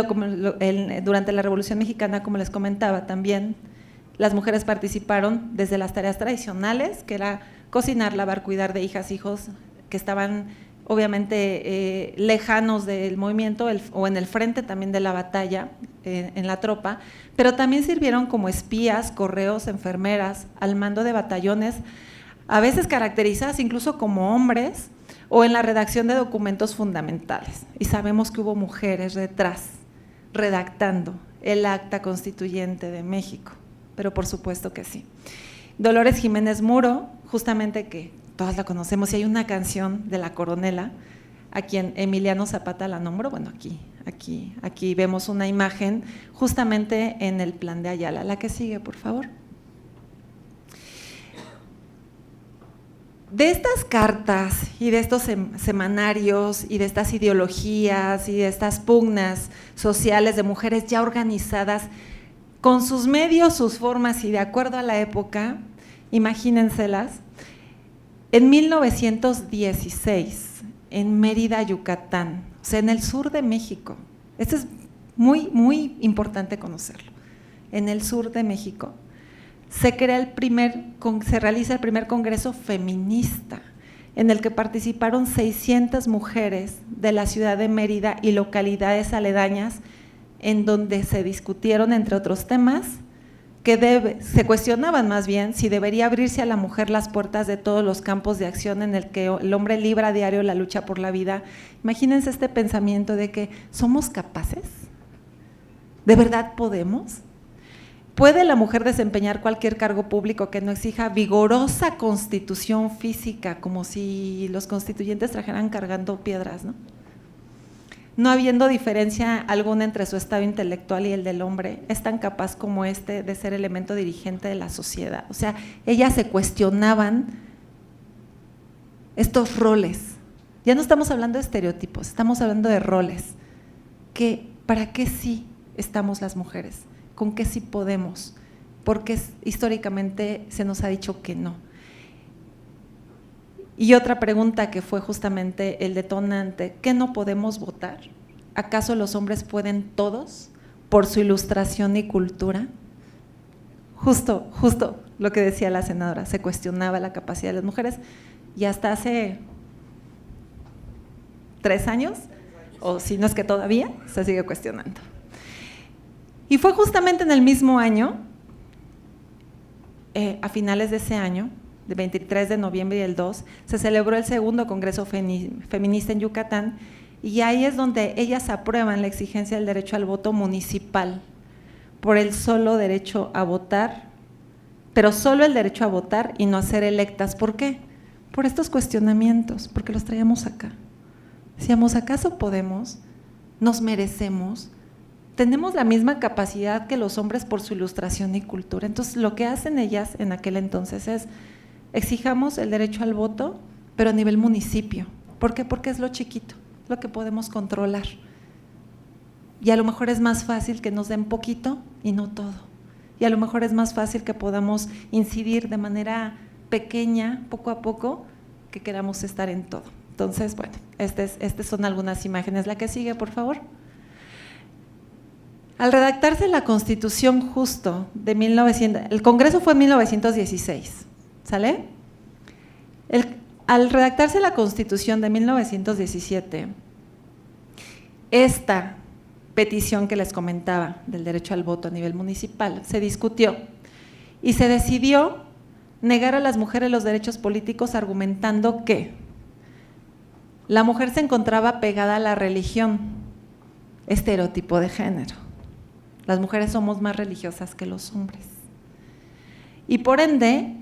durante la Revolución Mexicana, como les comentaba también, las mujeres participaron desde las tareas tradicionales, que era cocinar, lavar, cuidar de hijas, hijos, que estaban obviamente lejanos del movimiento o en el frente también de la batalla, en la tropa, pero también sirvieron como espías, correos, enfermeras, al mando de batallones, a veces caracterizadas incluso como hombres, o en la redacción de documentos fundamentales. Y sabemos que hubo mujeres detrás, redactando el Acta Constituyente de México, pero por supuesto que sí. Dolores Jiménez Muro, justamente que todas la conocemos, y hay una canción de La Coronela, a quien Emiliano Zapata la nombró. Bueno, aquí vemos una imagen justamente en el Plan de Ayala. La que sigue, por favor. De estas cartas y de estos semanarios y de estas ideologías y de estas pugnas sociales de mujeres ya organizadas con sus medios, sus formas y de acuerdo a la época, imagínenselas, en 1916, en Mérida, Yucatán, o sea, en el sur de México, esto es muy, muy importante conocerlo, en el sur de México, se realiza el primer congreso feminista, en el que participaron 600 mujeres de la ciudad de Mérida y localidades aledañas, en donde se discutieron, entre otros temas, se cuestionaban más bien si debería abrirse a la mujer las puertas de todos los campos de acción en el que el hombre libra a diario la lucha por la vida. Imagínense este pensamiento de que ¿somos capaces? ¿De verdad podemos? ¿Puede la mujer desempeñar cualquier cargo público que no exija vigorosa constitución física, como si los constituyentes trajeran cargando piedras, ¿no? No habiendo diferencia alguna entre su estado intelectual y el del hombre, es tan capaz como este de ser elemento dirigente de la sociedad. O sea, ellas se cuestionaban estos roles. Ya no estamos hablando de estereotipos, estamos hablando de roles. ¿Para qué sí estamos las mujeres? ¿Con qué sí podemos? Porque históricamente se nos ha dicho que no. Y otra pregunta que fue justamente el detonante, ¿qué no podemos votar? ¿Acaso los hombres pueden todos por su ilustración y cultura? Justo lo que decía la senadora, se cuestionaba la capacidad de las mujeres y hasta hace 3 años, o si no es que todavía, se sigue cuestionando. Y fue justamente en el mismo año, a finales de ese año, del 23 de noviembre y el 2, se celebró el segundo Congreso Feminista en Yucatán y ahí es donde ellas aprueban la exigencia del derecho al voto municipal por el solo derecho a votar, pero solo el derecho a votar y no a ser electas. ¿Por qué? Por estos cuestionamientos, porque los traíamos acá. Decíamos, ¿acaso podemos? ¿Nos merecemos? ¿Tenemos la misma capacidad que los hombres por su ilustración y cultura? Entonces, lo que hacen ellas en aquel entonces es exijamos el derecho al voto, pero a nivel municipio. ¿Por qué? Porque es lo chiquito, lo que podemos controlar. Y a lo mejor es más fácil que nos den poquito y no todo. Y a lo mejor es más fácil que podamos incidir de manera pequeña, poco a poco, que queramos estar en todo. Entonces, bueno, estas son algunas imágenes. La que sigue, por favor. Al redactarse la Constitución justo de 1900, el Congreso fue en 1916, ¿sale? Al redactarse la Constitución de 1917, esta petición que les comentaba del derecho al voto a nivel municipal, se discutió y se decidió negar a las mujeres los derechos políticos argumentando que la mujer se encontraba pegada a la religión, estereotipo de género. Las mujeres somos más religiosas que los hombres. Y por ende,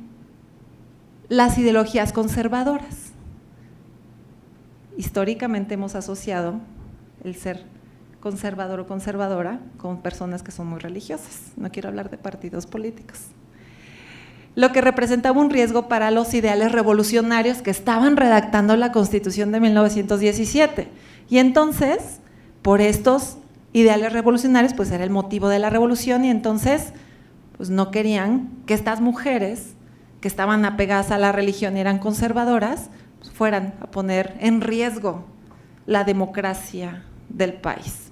las ideologías conservadoras. Históricamente hemos asociado el ser conservador o conservadora con personas que son muy religiosas. No quiero hablar de partidos políticos. Lo que representaba un riesgo para los ideales revolucionarios que estaban redactando la Constitución de 1917. Y entonces, por estos ideales revolucionarios, pues era el motivo de la revolución y entonces pues no querían que estas mujeres que estaban apegadas a la religión y eran conservadoras, pues fueran a poner en riesgo la democracia del país.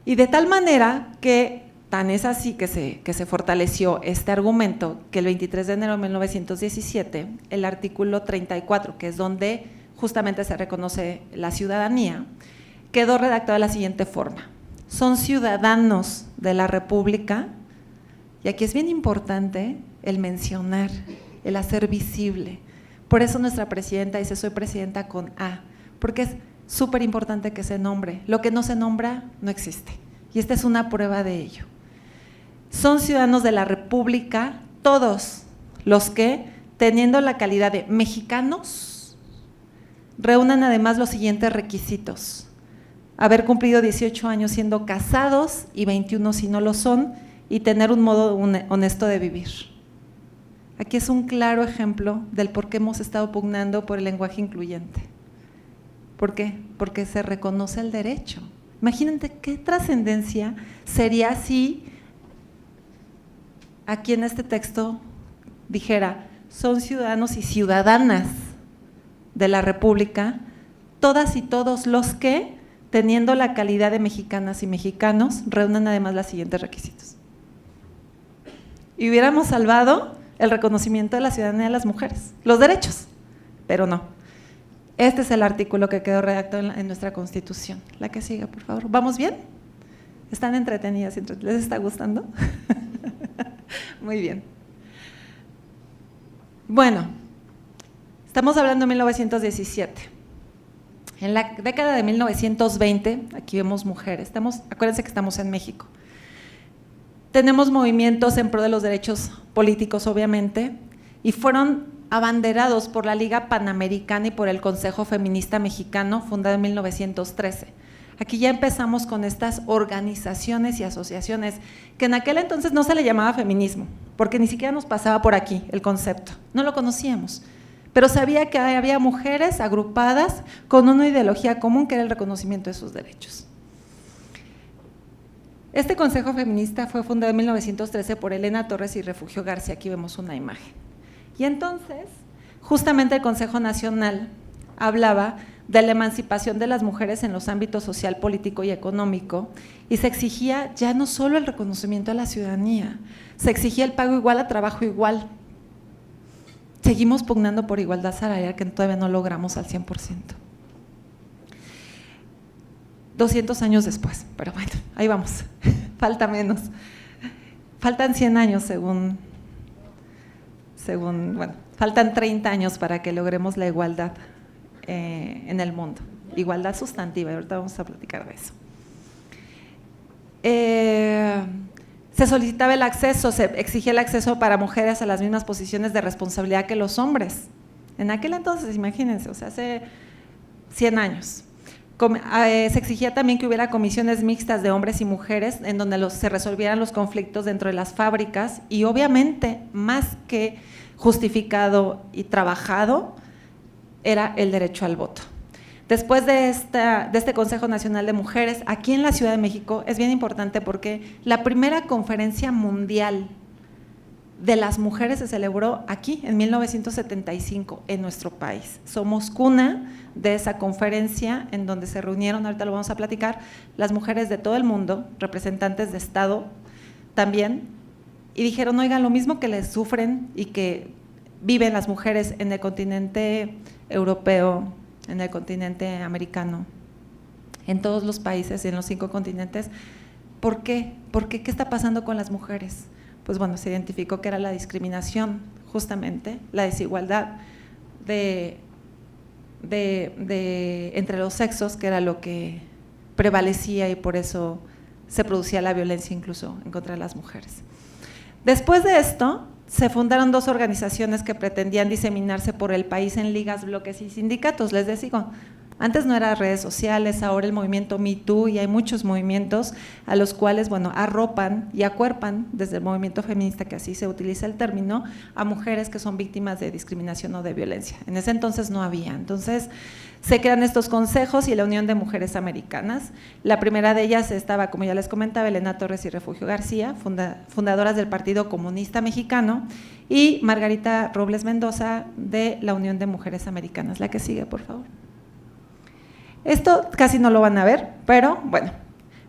Y de tal manera que tan es así que se fortaleció este argumento que el 23 de enero de 1917, el artículo 34, que es donde justamente se reconoce la ciudadanía, quedó redactado de la siguiente forma: son ciudadanos de la República, y aquí es bien importante el mencionar, el hacer visible. Por eso nuestra presidenta dice soy presidenta con A, porque es súper importante que se nombre. Lo que no se nombra no existe, y esta es una prueba de ello. Son ciudadanos de la República todos los que, teniendo la calidad de mexicanos, reúnan además los siguientes requisitos: haber cumplido 18 años siendo casados y 21 si no lo son, y tener un modo honesto de vivir. Aquí es un claro ejemplo del por qué hemos estado pugnando por el lenguaje incluyente. ¿Por qué? Porque se reconoce el derecho. Imagínate qué trascendencia sería si aquí en este texto dijera son ciudadanos y ciudadanas de la República, todas y todos los que, teniendo la calidad de mexicanas y mexicanos, reúnan además los siguientes requisitos. Y hubiéramos salvado el reconocimiento de la ciudadanía de las mujeres, los derechos, pero no. Este es el artículo que quedó redactado en nuestra Constitución. La que siga, por favor. ¿Vamos bien? ¿Están entretenidas? ¿Les está gustando? Muy bien. Bueno, estamos hablando de 1917. En la década de 1920, aquí vemos mujeres, acuérdense que estamos en México. Tenemos movimientos en pro de los derechos políticos, obviamente, y fueron abanderados por la Liga Panamericana y por el Consejo Feminista Mexicano, fundado en 1913. Aquí ya empezamos con estas organizaciones y asociaciones que en aquel entonces no se le llamaba feminismo, porque ni siquiera nos pasaba por aquí el concepto, no lo conocíamos, pero sabía que había mujeres agrupadas con una ideología común que era el reconocimiento de sus derechos. Este Consejo Feminista fue fundado en 1913 por Elena Torres y Refugio García, aquí vemos una imagen. Y entonces, justamente el Consejo Nacional hablaba de la emancipación de las mujeres en los ámbitos social, político y económico, y se exigía ya no solo el reconocimiento a la ciudadanía, se exigía el pago igual a trabajo igual. Seguimos pugnando por igualdad salarial que todavía no logramos al 100%. 200 años después, pero bueno, ahí vamos, falta menos. Faltan 100 años según, bueno, faltan 30 años para que logremos la igualdad en el mundo, igualdad sustantiva, y ahorita vamos a platicar de eso. Se solicitaba el acceso, se exigía el acceso para mujeres a las mismas posiciones de responsabilidad que los hombres. En aquel entonces, imagínense, o sea, hace 100 años. Se exigía también que hubiera comisiones mixtas de hombres y mujeres en donde se resolvieran los conflictos dentro de las fábricas y obviamente más que justificado y trabajado era el derecho al voto. Después de este Consejo Nacional de Mujeres, aquí en la Ciudad de México es bien importante porque la primera conferencia mundial de las mujeres se celebró aquí en 1975 en nuestro país. Somos cuna de esa conferencia en donde se reunieron, ahorita lo vamos a platicar, las mujeres de todo el mundo, representantes de Estado también, y dijeron, oigan, lo mismo que les sufren y que viven las mujeres en el continente europeo, en el continente americano, en todos los países, en los 5 continentes. ¿Por qué? ¿Qué está pasando con las mujeres? Pues bueno, se identificó que era la discriminación, justamente, la desigualdad entre los sexos, que era lo que prevalecía y por eso se producía la violencia incluso en contra de las mujeres. Después de esto, se fundaron 2 organizaciones que pretendían diseminarse por el país en ligas, bloques y sindicatos. Les digo, antes no eran redes sociales, ahora el movimiento Me Too, y hay muchos movimientos a los cuales, bueno, arropan y acuerpan desde el movimiento feminista, que así se utiliza el término, a mujeres que son víctimas de discriminación o de violencia. En ese entonces no había. Entonces se crean estos consejos y la Unión de Mujeres Americanas. La primera de ellas estaba, como ya les comentaba, Elena Torres y Refugio García, fundadoras del Partido Comunista Mexicano, y Margarita Robles Mendoza de la Unión de Mujeres Americanas. La que sigue, por favor. Esto casi no lo van a ver, pero bueno,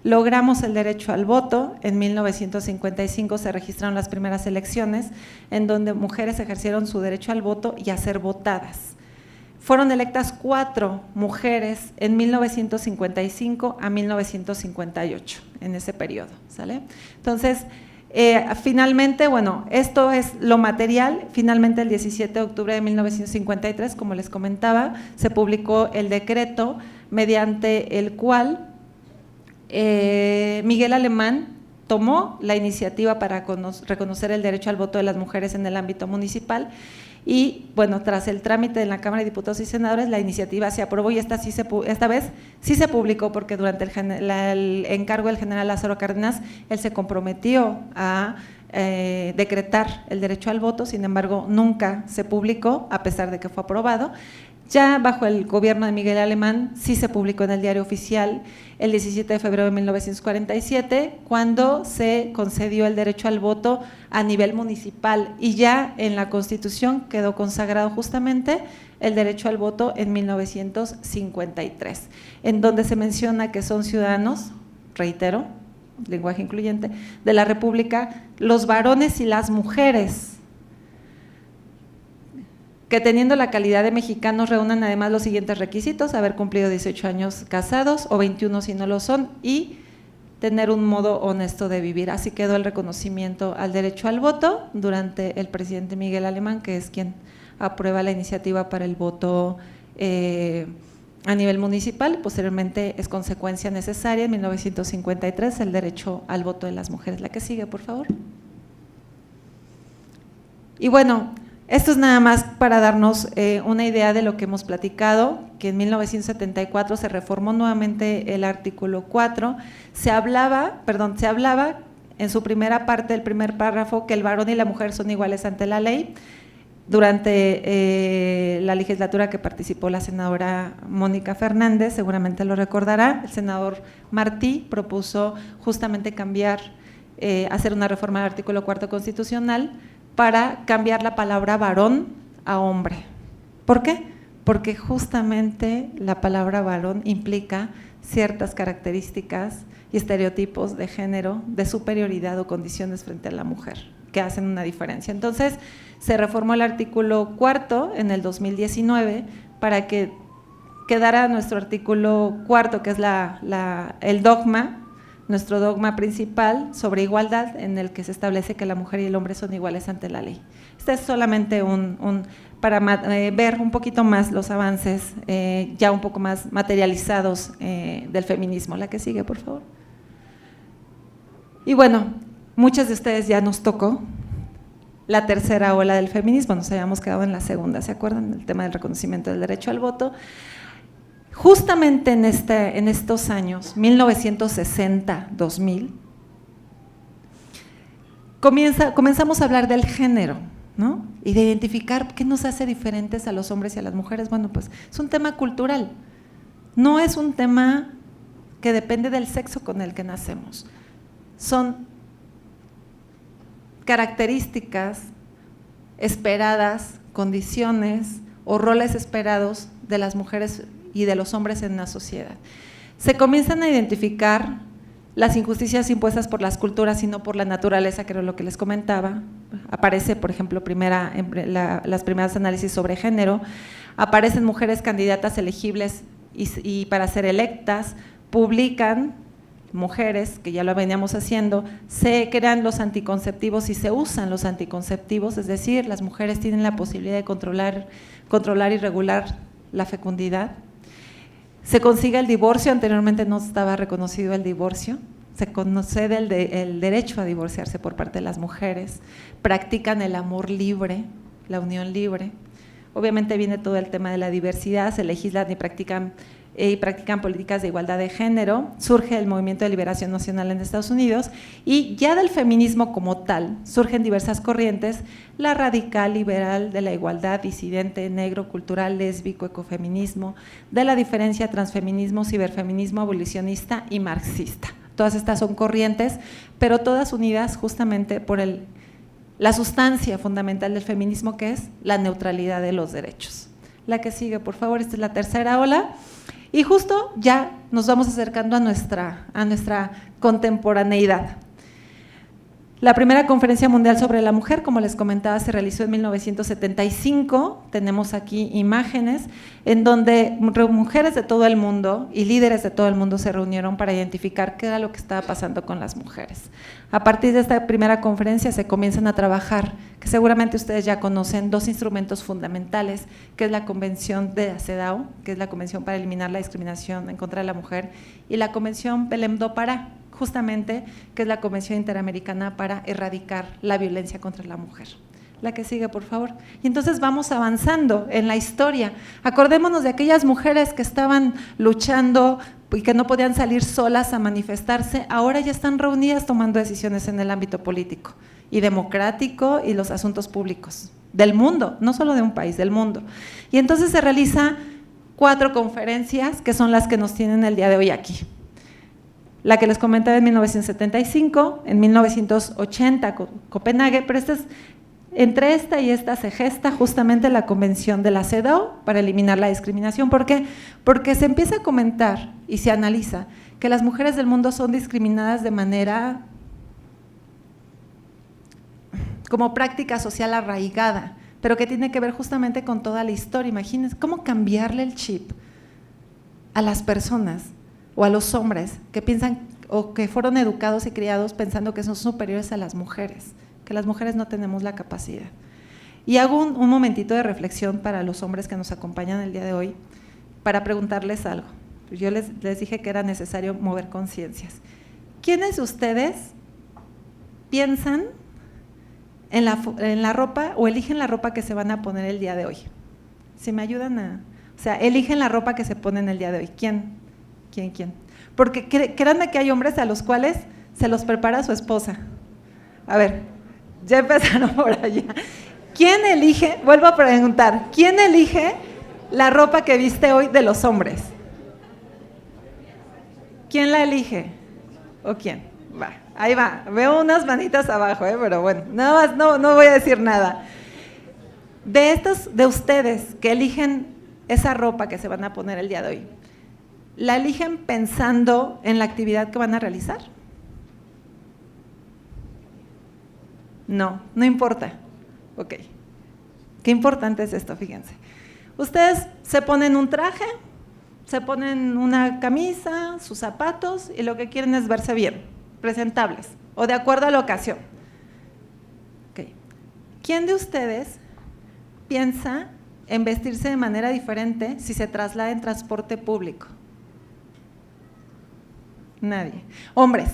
logramos el derecho al voto. En 1955 se registraron las primeras elecciones en donde mujeres ejercieron su derecho al voto y a ser votadas. Fueron electas 4 mujeres en 1955 a 1958, en ese periodo, ¿sale? Entonces, finalmente, bueno, esto es lo material. Finalmente, el 17 de octubre de 1953, como les comentaba, se publicó el decreto mediante el cual Miguel Alemán tomó la iniciativa para reconocer el derecho al voto de las mujeres en el ámbito municipal. Y bueno, tras el trámite en la Cámara de Diputados y Senadores, la iniciativa se aprobó y esta vez sí se publicó, porque durante el encargo del general Lázaro Cárdenas, él se comprometió a decretar el derecho al voto. Sin embargo, nunca se publicó, a pesar de que fue aprobado. Ya bajo el gobierno de Miguel Alemán sí se publicó en el Diario Oficial el 17 de febrero de 1947, cuando se concedió el derecho al voto a nivel municipal, y ya en la Constitución quedó consagrado justamente el derecho al voto en 1953, en donde se menciona que son ciudadanos, reitero, lenguaje incluyente, de la República, los varones y las mujeres, que teniendo la calidad de mexicanos reúnan además los siguientes requisitos: haber cumplido 18 años casados o 21 si no lo son, y tener un modo honesto de vivir. Así quedó el reconocimiento al derecho al voto durante el presidente Miguel Alemán, que es quien aprueba la iniciativa para el voto a nivel municipal. Posteriormente es consecuencia necesaria en 1953 el derecho al voto de las mujeres. La que sigue, por favor. Y bueno, esto es nada más para darnos una idea de lo que hemos platicado, que en 1974 se reformó nuevamente el artículo 4, se hablaba en su primera parte, el primer párrafo, que el varón y la mujer son iguales ante la ley. Durante la legislatura que participó la senadora Mónica Fernández, seguramente lo recordará, el senador Martí propuso justamente hacer una reforma al artículo 4 constitucional, para cambiar la palabra varón a hombre. ¿Por qué? Porque justamente la palabra varón implica ciertas características y estereotipos de género, de superioridad o condiciones frente a la mujer, que hacen una diferencia. Entonces, se reformó el artículo 4 en el 2019 para que quedara nuestro artículo 4, que es el dogma, nuestro dogma principal sobre igualdad, en el que se establece que la mujer y el hombre son iguales ante la ley. Este es solamente para ver un poquito más los avances ya un poco más materializados del feminismo. La que sigue, por favor. Y bueno, muchas de ustedes ya nos tocó la tercera ola del feminismo, nos habíamos quedado en la segunda, ¿se acuerdan? El tema del reconocimiento del derecho al voto. Justamente en estos años, 1960-2000, comenzamos a hablar del género, ¿no? Y de identificar qué nos hace diferentes a los hombres y a las mujeres. Bueno, pues es un tema cultural, no es un tema que depende del sexo con el que nacemos. Son características esperadas, condiciones o roles esperados de las mujeres y de los hombres en una sociedad. Se comienzan a identificar las injusticias impuestas por las culturas y no por la naturaleza, que era lo que les comentaba. Aparece, por ejemplo, las primeras análisis sobre género, aparecen mujeres candidatas elegibles y para ser electas publican mujeres, que ya lo veníamos haciendo, se crean los anticonceptivos y se usan los anticonceptivos, es decir, las mujeres tienen la posibilidad de controlar y regular la fecundidad. Se consigue el divorcio, anteriormente no estaba reconocido el divorcio, se concede el derecho a divorciarse por parte de las mujeres, practican el amor libre, la unión libre. Obviamente viene todo el tema de la diversidad, se legislan y practican políticas de igualdad de género, surge el Movimiento de Liberación Nacional en Estados Unidos y ya del feminismo como tal surgen diversas corrientes, la radical liberal, de la igualdad, disidente, negro, cultural, lésbico, ecofeminismo, de la diferencia, transfeminismo, ciberfeminismo, abolicionista y marxista. Todas estas son corrientes, pero todas unidas justamente por la sustancia fundamental del feminismo, que es la neutralidad de los derechos. La que sigue, por favor, esta es la tercera ola. Y justo ya nos vamos acercando a nuestra contemporaneidad. La primera Conferencia Mundial sobre la Mujer, como les comentaba, se realizó en 1975. Tenemos aquí imágenes en donde mujeres de todo el mundo y líderes de todo el mundo se reunieron para identificar qué era lo que estaba pasando con las mujeres. A partir de esta primera conferencia se comienzan a trabajar, que seguramente ustedes ya conocen, dos instrumentos fundamentales, que es la Convención de la CEDAW, que es la Convención para eliminar la discriminación en contra de la mujer, y la Convención Belém-do-Pará, justamente, que es la Convención Interamericana para erradicar la violencia contra la mujer. La que sigue, por favor. Y entonces vamos avanzando en la historia. Acordémonos de aquellas mujeres que estaban luchando y que no podían salir solas a manifestarse, ahora ya están reunidas tomando decisiones en el ámbito político y democrático y los asuntos públicos del mundo, no solo de un país, del mundo. Y entonces se realiza 4 conferencias que son las que nos tienen el día de hoy aquí. La que les comentaba en 1975, en 1980 Copenhague, pero entre esta y esta se gesta justamente la Convención de la CEDAW para eliminar la discriminación. ¿Por qué? Porque se empieza a comentar y se analiza que las mujeres del mundo son discriminadas de manera como práctica social arraigada, pero que tiene que ver justamente con toda la historia. Imagínense cómo cambiarle el chip a las personas o a los hombres que piensan o que fueron educados y criados pensando que son superiores a las mujeres, que las mujeres no tenemos la capacidad. Y hago un momentito de reflexión para los hombres que nos acompañan el día de hoy, para preguntarles algo. Yo les dije que era necesario mover conciencias. ¿Quiénes de ustedes piensan en la ropa o eligen la ropa que se van a poner el día de hoy? Si me ayudan o sea, eligen la ropa que se ponen el día de hoy. ¿Quién? Porque créanme que hay hombres a los cuales se los prepara su esposa. A ver, ya empezaron por allá. ¿Quién elige, vuelvo a preguntar, quién elige la ropa que viste hoy de los hombres? ¿Quién la elige? ¿O quién? Va, ahí va, veo unas manitas abajo, pero bueno, nada más, no voy a decir nada. De ustedes que eligen esa ropa que se van a poner el día de hoy, ¿la eligen pensando en la actividad que van a realizar? No importa. Ok. Qué importante es esto, fíjense. Ustedes se ponen un traje, se ponen una camisa, sus zapatos y lo que quieren es verse bien, presentables o de acuerdo a la ocasión. Okay. ¿Quién de ustedes piensa en vestirse de manera diferente si se traslada en transporte público? Nadie. Hombres.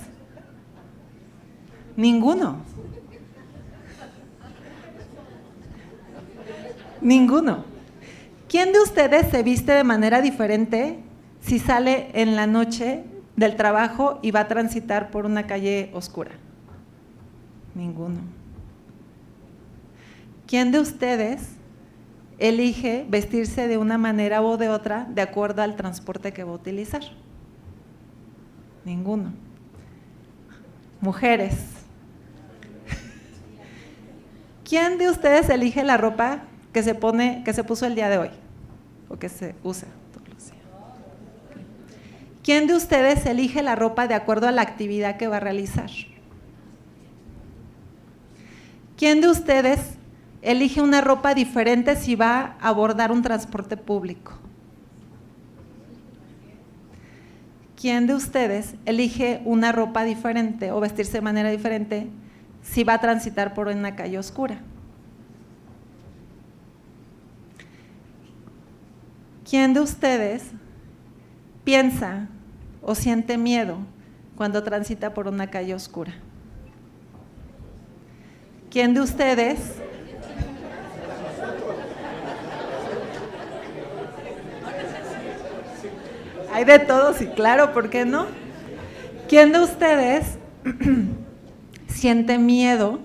Ninguno. ¿Quién de ustedes se viste de manera diferente si sale en la noche del trabajo y va a transitar por una calle oscura? Ninguno. ¿Quién de ustedes elige vestirse de una manera o de otra de acuerdo al transporte que va a utilizar? Ninguno. Mujeres. ¿Quién de ustedes elige la ropa que se puso el día de hoy? O que se usa todos los días. ¿Quién de ustedes elige la ropa de acuerdo a la actividad que va a realizar? ¿Quién de ustedes elige una ropa diferente si va a abordar un transporte público? ¿quién de ustedes elige una ropa diferente o vestirse de manera diferente si va a transitar por una calle oscura? ¿Quién de ustedes piensa o siente miedo cuando transita por una calle oscura? ¿Quién de ustedes? Hay de todos y claro, ¿por qué no? ¿Quién de ustedes siente miedo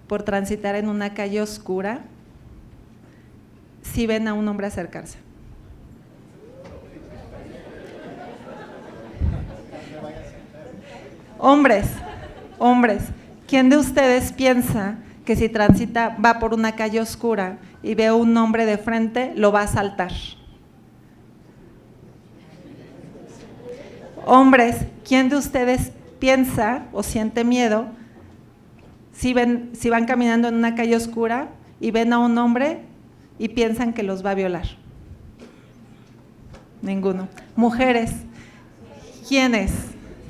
por transitar en una calle oscura si ven a un hombre acercarse? Hombres, ¿quién de ustedes piensa que si transita, va por una calle oscura y ve a un hombre de frente, lo va a asaltar? Hombres, ¿quién de ustedes piensa o siente miedo si van caminando en una calle oscura y ven a un hombre y piensan que los va a violar? Ninguno. Mujeres, ¿quiénes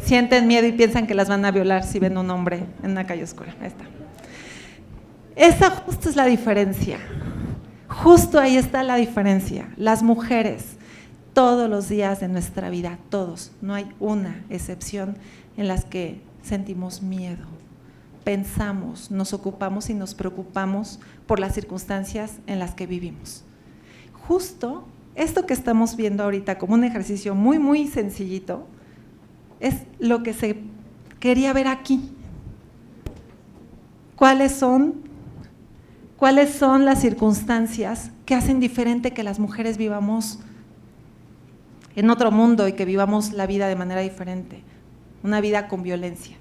sienten miedo y piensan que las van a violar si ven a un hombre en una calle oscura? Ahí está. Esa justo es la diferencia. Justo ahí está la diferencia. Las mujeres, todos los días de nuestra vida, todos, no hay una excepción en las que sentimos miedo, pensamos, nos ocupamos y nos preocupamos por las circunstancias en las que vivimos. Justo esto que estamos viendo ahorita como un ejercicio muy, muy sencillito, es lo que se quería ver aquí. ¿Cuáles son las circunstancias que hacen diferente que las mujeres vivamos en otro mundo y que vivamos la vida de manera diferente, una vida con violencia?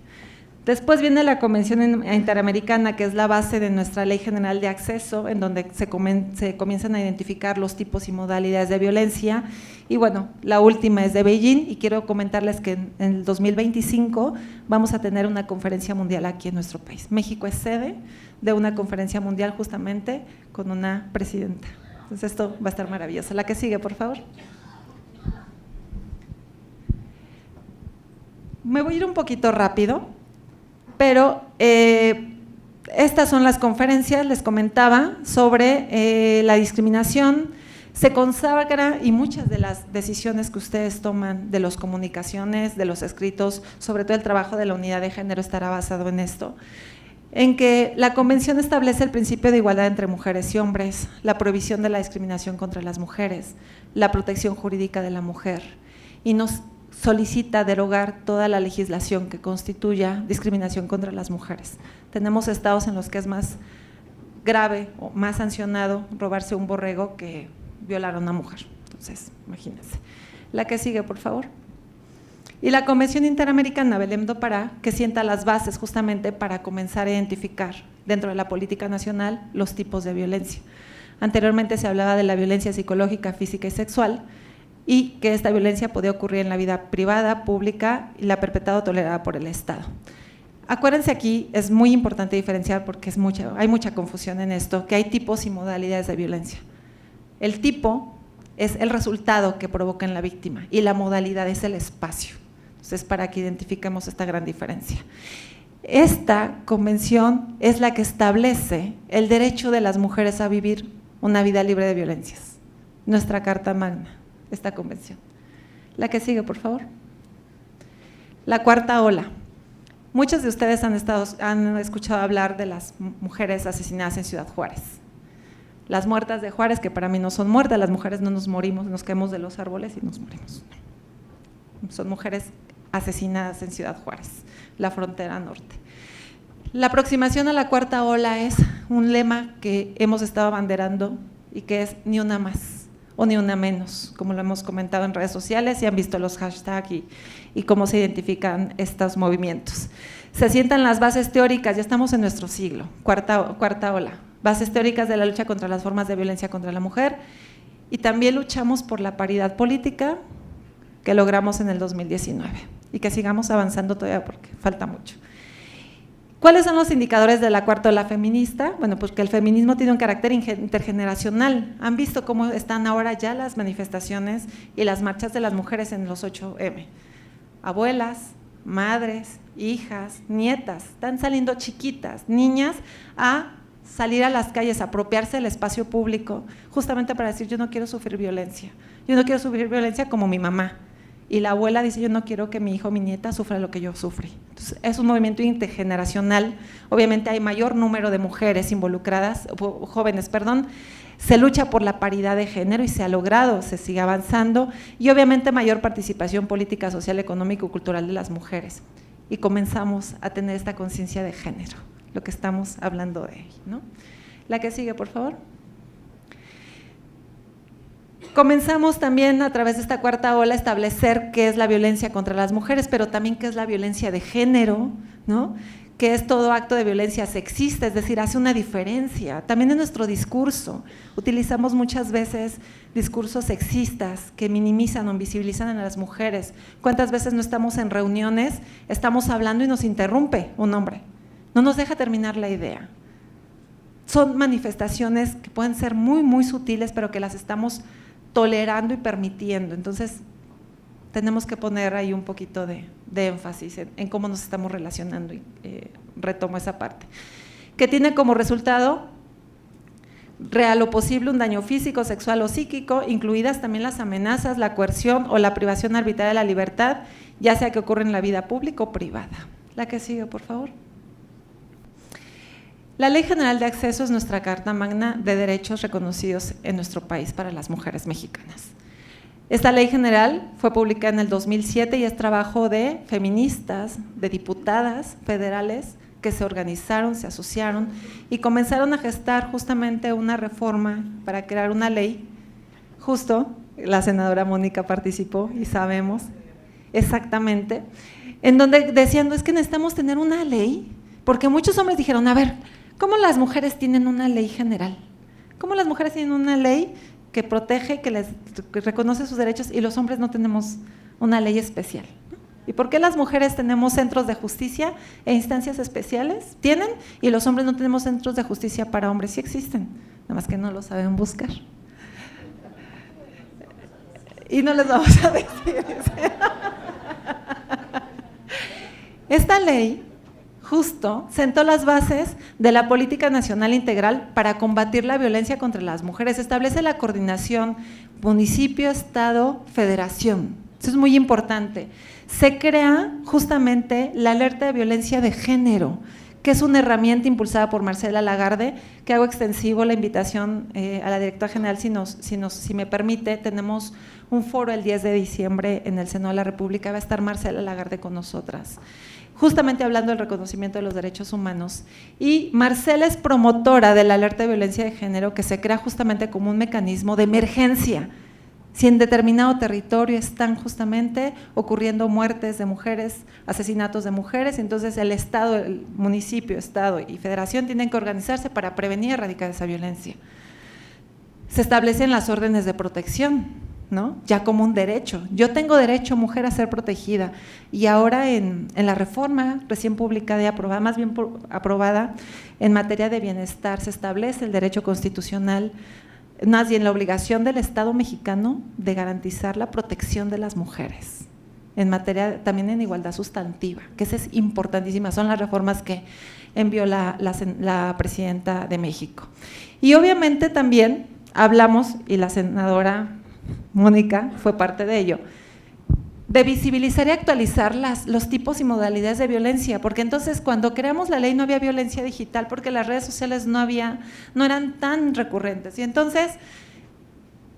Después viene la Convención Interamericana, que es la base de nuestra Ley General de Acceso, en donde se comienzan a identificar los tipos y modalidades de violencia. Y bueno, la última es de Beijing, y quiero comentarles que en el 2025 vamos a tener una conferencia mundial aquí en nuestro país. México es sede de una conferencia mundial justamente con una presidenta. Entonces esto va a estar maravilloso. La que sigue, por favor. Me voy a ir un poquito rápido, pero estas son las conferencias, les comentaba, sobre la discriminación. Se consagra, y muchas de las decisiones que ustedes toman de las comunicaciones, de los escritos, sobre todo el trabajo de la unidad de género estará basado en esto, en que la Convención establece el principio de igualdad entre mujeres y hombres, la prohibición de la discriminación contra las mujeres, la protección jurídica de la mujer, y nos solicita derogar toda la legislación que constituya discriminación contra las mujeres. Tenemos estados en los que es más grave o más sancionado robarse un borrego que violar a una mujer. Entonces, imagínense. La que sigue, por favor. Y la Convención Interamericana Belém do Pará, que sienta las bases justamente para comenzar a identificar dentro de la política nacional los tipos de violencia. Anteriormente se hablaba de la violencia psicológica, física y sexual, y que esta violencia podía ocurrir en la vida privada, pública, y la perpetrada o tolerada por el Estado. Acuérdense, aquí es muy importante diferenciar, porque hay mucha confusión en esto, que hay tipos y modalidades de violencia. El tipo es el resultado que provoca en la víctima y la modalidad es el espacio. Entonces, para que identifiquemos esta gran diferencia. Esta convención es la que establece el derecho de las mujeres a vivir una vida libre de violencias. Nuestra Carta Magna, esta convención. La que sigue, por favor. La cuarta ola. Muchos de ustedes han escuchado hablar de las mujeres asesinadas en Ciudad Juárez. Las muertas de Juárez, que para mí no son muertas, las mujeres no nos morimos, nos caemos de los árboles y nos morimos. Son mujeres asesinadas en Ciudad Juárez, la frontera norte. La aproximación a la cuarta ola es un lema que hemos estado abanderando y que es ni una más o ni una menos, como lo hemos comentado en redes sociales y han visto los hashtags y cómo se identifican estos movimientos. Se asientan las bases teóricas, ya estamos en nuestro siglo, cuarta ola, bases teóricas de la lucha contra las formas de violencia contra la mujer, y también luchamos por la paridad política que logramos en el 2019 y que sigamos avanzando todavía porque falta mucho. ¿Cuáles son los indicadores de la cuarta ola feminista? Bueno, pues que el feminismo tiene un carácter intergeneracional. ¿Han visto cómo están ahora ya las manifestaciones y las marchas de las mujeres en los 8M? abuelas, madres, hijas, nietas, están saliendo chiquitas, niñas, a salir a las calles, a apropiarse del espacio público, justamente para decir, yo no quiero sufrir violencia como mi mamá. Y la abuela dice, yo no quiero que mi hijo o mi nieta sufra lo que yo sufrí. Entonces, es un movimiento intergeneracional. Obviamente hay mayor número de mujeres involucradas, jóvenes, se lucha por la paridad de género y se ha logrado, se sigue avanzando, y obviamente mayor participación política, social, económica y cultural de las mujeres. Y comenzamos a tener esta conciencia de género, lo que estamos hablando de hoy, ¿no? La que sigue, por favor. Comenzamos también a través de esta cuarta ola a establecer qué es la violencia contra las mujeres, pero también qué es la violencia de género, ¿no? Que es todo acto de violencia sexista, es decir, hace una diferencia. También en nuestro discurso utilizamos muchas veces discursos sexistas que minimizan o invisibilizan a las mujeres. ¿Cuántas veces no estamos en reuniones, estamos hablando y nos interrumpe un hombre? No nos deja terminar la idea. Son manifestaciones que pueden ser muy, muy sutiles, pero que las estamos tolerando y permitiendo. Entonces, tenemos que poner ahí un poquito de énfasis en cómo nos estamos relacionando, y retomo esa parte. Que tiene como resultado real o posible un daño físico, sexual o psíquico, incluidas también las amenazas, la coerción o la privación arbitraria de la libertad, ya sea que ocurra en la vida pública o privada. La que sigue, por favor. La Ley General de Acceso es nuestra Carta Magna de derechos reconocidos en nuestro país para las mujeres mexicanas. Esta ley general fue publicada en el 2007 y es trabajo de feministas, de diputadas federales que se organizaron, se asociaron y comenzaron a gestar justamente una reforma para crear una ley. Justo la senadora Mónica participó y sabemos exactamente, en donde decían, es que necesitamos tener una ley, porque muchos hombres dijeron, a ver, ¿cómo las mujeres tienen una ley general? ¿Cómo las mujeres tienen una ley que protege, que reconoce sus derechos y los hombres no tenemos una ley especial? ¿Y por qué las mujeres tenemos centros de justicia e instancias especiales? Tienen, y los hombres no tenemos centros de justicia para hombres. Sí existen, nada más que no lo saben buscar. Y no les vamos a decir. Esta ley justo sentó las bases de la Política Nacional Integral para combatir la violencia contra las mujeres. Establece la coordinación municipio, estado, federación. Eso es muy importante. Se crea justamente la alerta de violencia de género, que es una herramienta impulsada por Marcela Lagarde, que hago extensivo la invitación a la directora general, si me permite. Tenemos un foro el 10 de diciembre en el Senado de la República, va a estar Marcela Lagarde con nosotras, justamente hablando del reconocimiento de los derechos humanos. Y Marcela es promotora de la alerta de violencia de género, que se crea justamente como un mecanismo de emergencia. Si en determinado territorio están justamente ocurriendo muertes de mujeres, asesinatos de mujeres, entonces el Estado, el municipio, Estado y Federación tienen que organizarse para prevenir y erradicar esa violencia. Se establecen las órdenes de protección, ¿no? Ya como un derecho. Yo tengo derecho, mujer, a ser protegida. Y ahora en la reforma recién publicada y aprobada, más bien aprobada, en materia de bienestar, se establece el derecho constitucional, más bien la obligación del Estado mexicano de garantizar la protección de las mujeres, en materia también en igualdad sustantiva, que esa es importantísima, son las reformas que envió la presidenta de México. Y obviamente también hablamos, y la senadora Mónica fue parte de ello, de visibilizar y actualizar los tipos y modalidades de violencia, porque entonces cuando creamos la ley no había violencia digital, porque las redes sociales no eran tan recurrentes, y entonces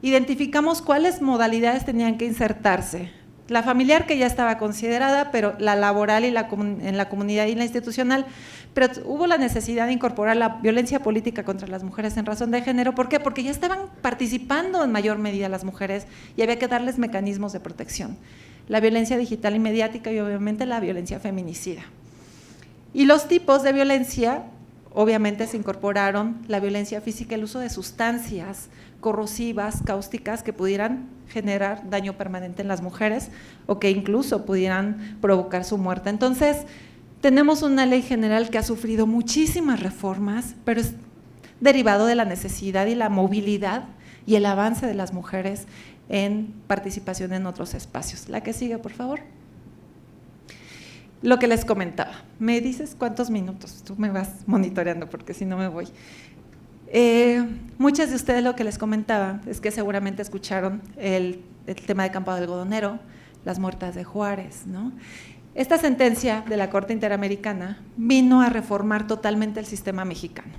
identificamos cuáles modalidades tenían que insertarse. La familiar, que ya estaba considerada, pero la laboral y en la comunidad y la institucional, pero hubo la necesidad de incorporar la violencia política contra las mujeres en razón de género. ¿Por qué? Porque ya estaban participando en mayor medida las mujeres y había que darles mecanismos de protección. La violencia digital y mediática y obviamente la violencia feminicida. Y los tipos de violencia, obviamente se incorporaron la violencia física, el uso de sustancias corrosivas, cáusticas, que pudieran generar daño permanente en las mujeres o que incluso pudieran provocar su muerte. Entonces, tenemos una ley general que ha sufrido muchísimas reformas, pero es derivado de la necesidad y la movilidad y el avance de las mujeres en participación en otros espacios. La que sigue, por favor. lo que les comentaba. ¿Me dices cuántos minutos? Tú me vas monitoreando porque si no me voy. Muchas de ustedes lo que les comentaba es que seguramente escucharon el tema de Campo Algodonero, las muertas de Juárez, ¿no? Esta sentencia de la Corte Interamericana vino a reformar totalmente el sistema mexicano,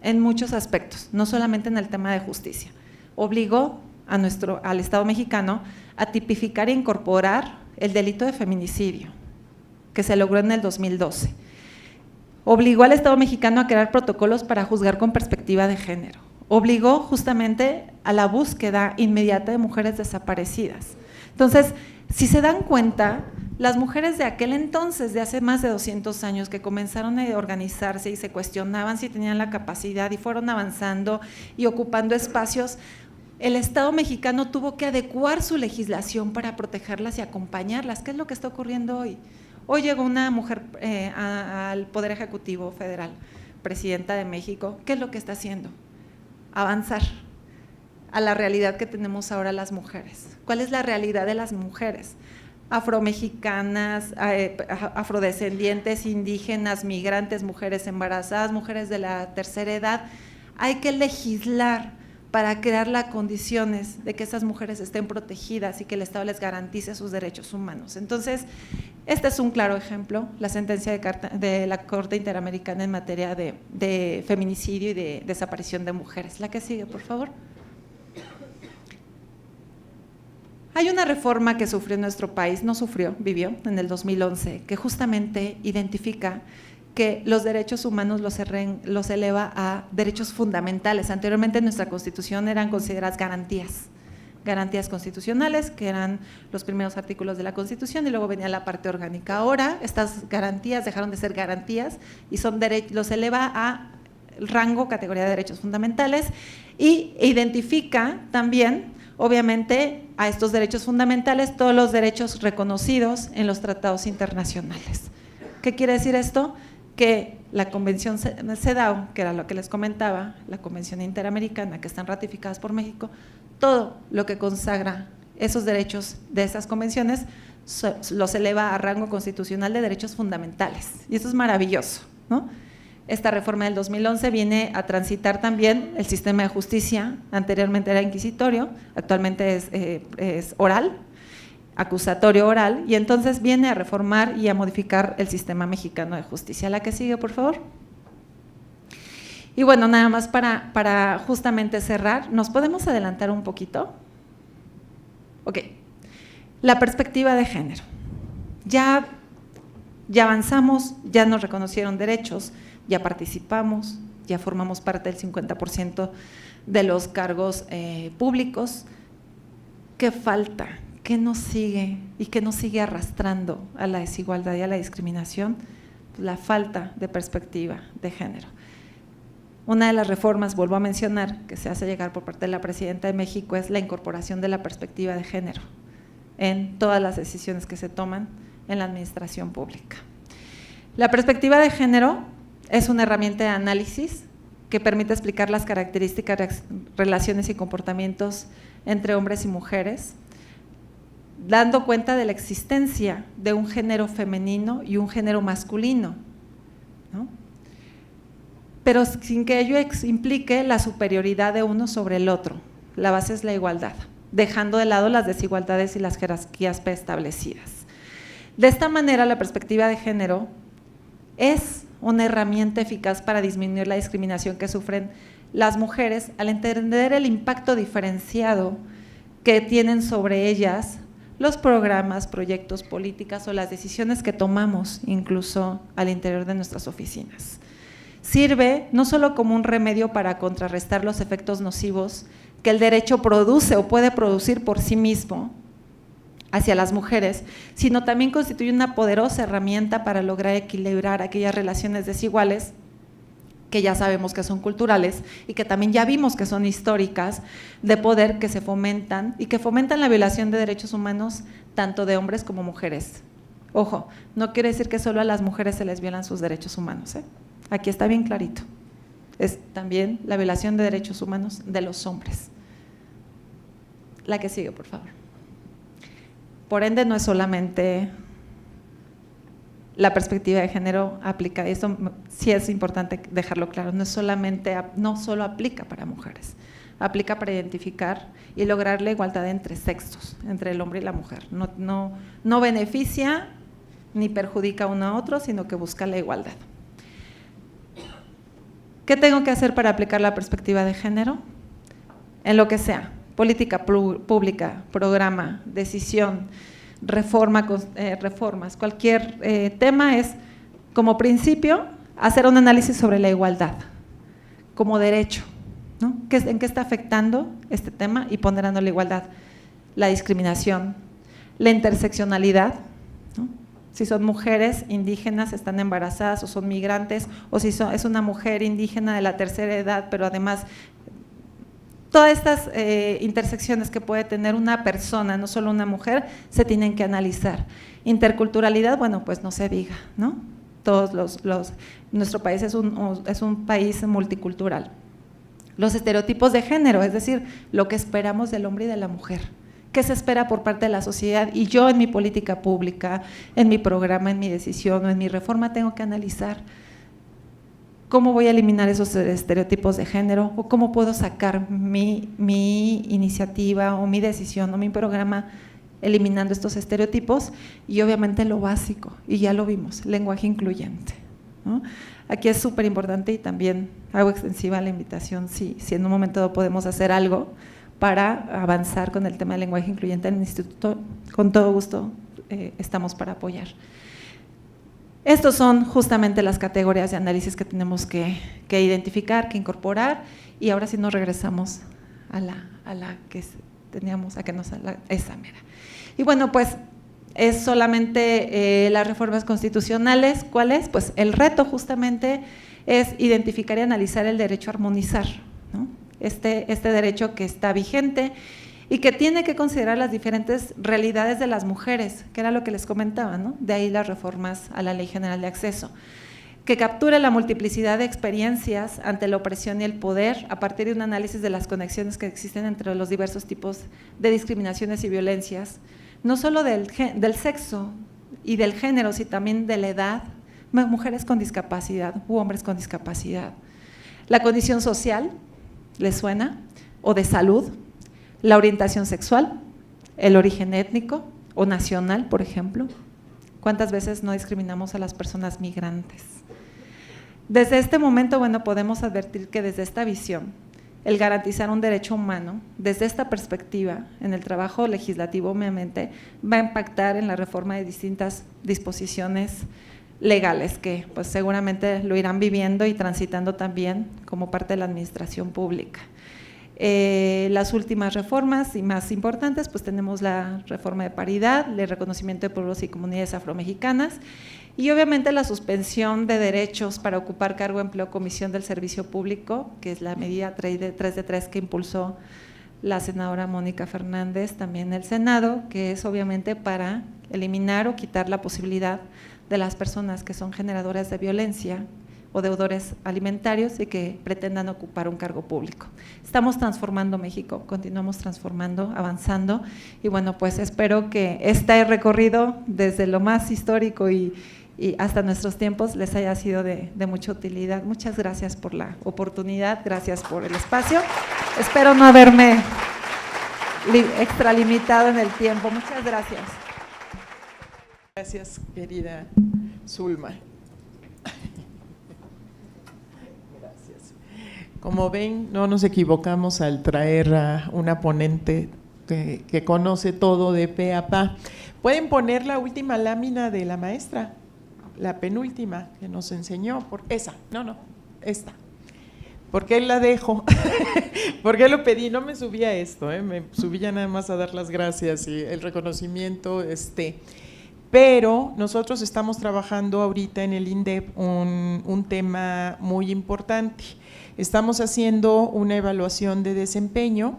en muchos aspectos, no solamente en el tema de justicia. Obligó al Estado mexicano a tipificar e incorporar el delito de feminicidio, que se logró en el 2012. Obligó al Estado mexicano a crear protocolos para juzgar con perspectiva de género. Obligó justamente a la búsqueda inmediata de mujeres desaparecidas. Entonces, si se dan cuenta, las mujeres de aquel entonces, de hace más de 200 años, que comenzaron a organizarse y se cuestionaban si tenían la capacidad y fueron avanzando y ocupando espacios, el Estado mexicano tuvo que adecuar su legislación para protegerlas y acompañarlas. ¿Qué es lo que está ocurriendo hoy? Hoy llegó una mujer al Poder Ejecutivo Federal, presidenta de México. ¿Qué es lo que está haciendo? Avanzar a la realidad que tenemos ahora las mujeres. ¿Cuál es la realidad de las mujeres? Afromexicanas, afrodescendientes, indígenas, migrantes, mujeres embarazadas, mujeres de la tercera edad. Hay que legislar para crear las condiciones de que esas mujeres estén protegidas y que el Estado les garantice sus derechos humanos. Entonces, este es un claro ejemplo, la sentencia de la Corte Interamericana en materia de feminicidio y de desaparición de mujeres. La que sigue, por favor. Hay una reforma que sufrió nuestro país, no sufrió, vivió en el 2011, que justamente identifica que los derechos humanos los eleva a derechos fundamentales. Anteriormente en nuestra Constitución eran consideradas garantías constitucionales, que eran los primeros artículos de la Constitución, y luego venía la parte orgánica. Ahora estas garantías dejaron de ser garantías y los eleva a rango, categoría de derechos fundamentales, y identifica también, obviamente, a estos derechos fundamentales todos los derechos reconocidos en los tratados internacionales. ¿Qué quiere decir esto? Que la Convención CEDAW, que era lo que les comentaba, la Convención Interamericana, que están ratificadas por México, todo lo que consagra esos derechos de esas convenciones los eleva a rango constitucional de derechos fundamentales. Y eso es maravilloso, ¿no? Esta reforma del 2011 viene a transitar también el sistema de justicia. Anteriormente era inquisitorio, actualmente es oral, acusatorio oral, y entonces viene a reformar y a modificar el sistema mexicano de justicia. La que sigue, por favor. Y bueno, nada más para justamente cerrar, ¿nos podemos adelantar un poquito? Ok, la perspectiva de género. Ya avanzamos, ya nos reconocieron derechos, ya participamos, ya formamos parte del 50% de los cargos públicos. ¿Qué falta? ¿Qué nos sigue y qué nos sigue arrastrando a la desigualdad y a la discriminación? La falta de perspectiva de género. Una de las reformas, vuelvo a mencionar, que se hace llegar por parte de la Presidenta de México es la incorporación de la perspectiva de género en todas las decisiones que se toman en la administración pública. La perspectiva de género es una herramienta de análisis que permite explicar las características, relaciones y comportamientos entre hombres y mujeres, dando cuenta de la existencia de un género femenino y un género masculino, ¿no? Pero sin que ello implique la superioridad de uno sobre el otro. La base es la igualdad, dejando de lado las desigualdades y las jerarquías preestablecidas. De esta manera, la perspectiva de género es una herramienta eficaz para disminuir la discriminación que sufren las mujeres al entender el impacto diferenciado que tienen sobre ellas los programas, proyectos, políticas o las decisiones que tomamos incluso al interior de nuestras oficinas. Sirve no solo como un remedio para contrarrestar los efectos nocivos que el derecho produce o puede producir por sí mismo hacia las mujeres, sino también constituye una poderosa herramienta para lograr equilibrar aquellas relaciones desiguales que ya sabemos que son culturales y que también ya vimos que son históricas, de poder que se fomentan y que fomentan la violación de derechos humanos tanto de hombres como mujeres. Ojo, no quiere decir que solo a las mujeres se les violan sus derechos humanos, ¿eh? Aquí está bien clarito. Es también la violación de derechos humanos de los hombres. La que sigue, por favor. Por ende, no es solamente la perspectiva de género aplica, y eso sí es importante dejarlo claro, no solo aplica para mujeres, aplica para identificar y lograr la igualdad entre sexos, entre el hombre y la mujer. No beneficia ni perjudica uno a otro, sino que busca la igualdad. ¿Qué tengo que hacer para aplicar la perspectiva de género? En lo que sea, política pública, programa, decisión, reformas, cualquier tema es, como principio, hacer un análisis sobre la igualdad como derecho, ¿no? ¿En qué está afectando este tema y ponderando la igualdad? La discriminación, la interseccionalidad, ¿no? Si son mujeres indígenas, están embarazadas o son migrantes, o si es una mujer indígena de la tercera edad, pero además todas estas intersecciones que puede tener una persona, no solo una mujer, se tienen que analizar. Interculturalidad, bueno, pues no se diga, ¿no? Nuestro país es un país multicultural. Los estereotipos de género, es decir, lo que esperamos del hombre y de la mujer. ¿Qué se espera por parte de la sociedad? Y yo en mi política pública, en mi programa, en mi decisión o en mi reforma tengo que analizar cómo voy a eliminar esos estereotipos de género o cómo puedo sacar mi iniciativa o mi decisión o mi programa eliminando estos estereotipos y obviamente lo básico, y ya lo vimos, lenguaje incluyente, ¿no? Aquí es súper importante y también hago extensiva la invitación si en un momento dado podemos hacer algo para avanzar con el tema del lenguaje incluyente en el instituto, con todo gusto estamos para apoyar. Estos son justamente las categorías de análisis que tenemos que identificar, que incorporar, y ahora sí nos regresamos a la que teníamos, esa mera. Y bueno, pues es solamente las reformas constitucionales. ¿Cuál es? Pues el reto justamente es identificar y analizar el derecho a armonizar, ¿no? Este derecho que está vigente y que tiene que considerar las diferentes realidades de las mujeres, que era lo que les comentaba, ¿no? De ahí las reformas a la Ley General de Acceso, que capture la multiplicidad de experiencias ante la opresión y el poder a partir de un análisis de las conexiones que existen entre los diversos tipos de discriminaciones y violencias, no solo del sexo y del género, sino también de la edad, mujeres con discapacidad u hombres con discapacidad. La condición social, ¿les suena? O de salud, la orientación sexual, el origen étnico o nacional, por ejemplo. ¿Cuántas veces no discriminamos a las personas migrantes? Desde este momento, bueno, podemos advertir que desde esta visión, el garantizar un derecho humano, desde esta perspectiva, en el trabajo legislativo, obviamente, va a impactar en la reforma de distintas disposiciones legales que pues seguramente lo irán viviendo y transitando también como parte de la administración pública. Las últimas reformas y más importantes, pues tenemos la reforma de paridad, el reconocimiento de pueblos y comunidades afromexicanas y obviamente la suspensión de derechos para ocupar cargo, empleo, comisión del servicio público, que es la medida 3 de 3 que impulsó la senadora Mónica Fernández, también en el Senado, que es obviamente para eliminar o quitar la posibilidad de las personas que son generadoras de violencia o deudores alimentarios y que pretendan ocupar un cargo público. Estamos transformando México, continuamos transformando, avanzando y bueno, pues espero que este recorrido desde lo más histórico y hasta nuestros tiempos les haya sido de mucha utilidad. Muchas gracias por la oportunidad, gracias por el espacio. Espero no haberme extralimitado en el tiempo. Muchas gracias. Gracias, querida Zulma. Gracias. Como ven, no nos equivocamos al traer a una ponente que conoce todo de pe a pa. ¿Pueden poner la última lámina de la maestra? La penúltima que nos enseñó. Esta. ¿Por qué la dejo? ¿Por qué lo pedí? No me subí a esto, me subí ya nada más a dar las gracias y el reconocimiento. Pero nosotros estamos trabajando ahorita en el INDEP un tema muy importante. Estamos haciendo una evaluación de desempeño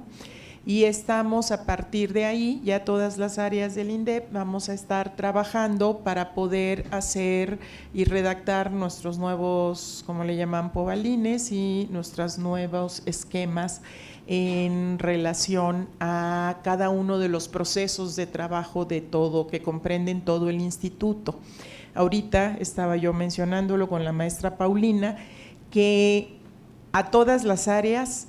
y estamos a partir de ahí, ya todas las áreas del INDEP, vamos a estar trabajando para poder hacer y redactar nuestros nuevos, como le llaman, pobalines y nuestros nuevos esquemas en relación a cada uno de los procesos de trabajo de todo, que comprenden todo el instituto. Ahorita estaba yo mencionándolo con la maestra Paulina, que a todas las áreas,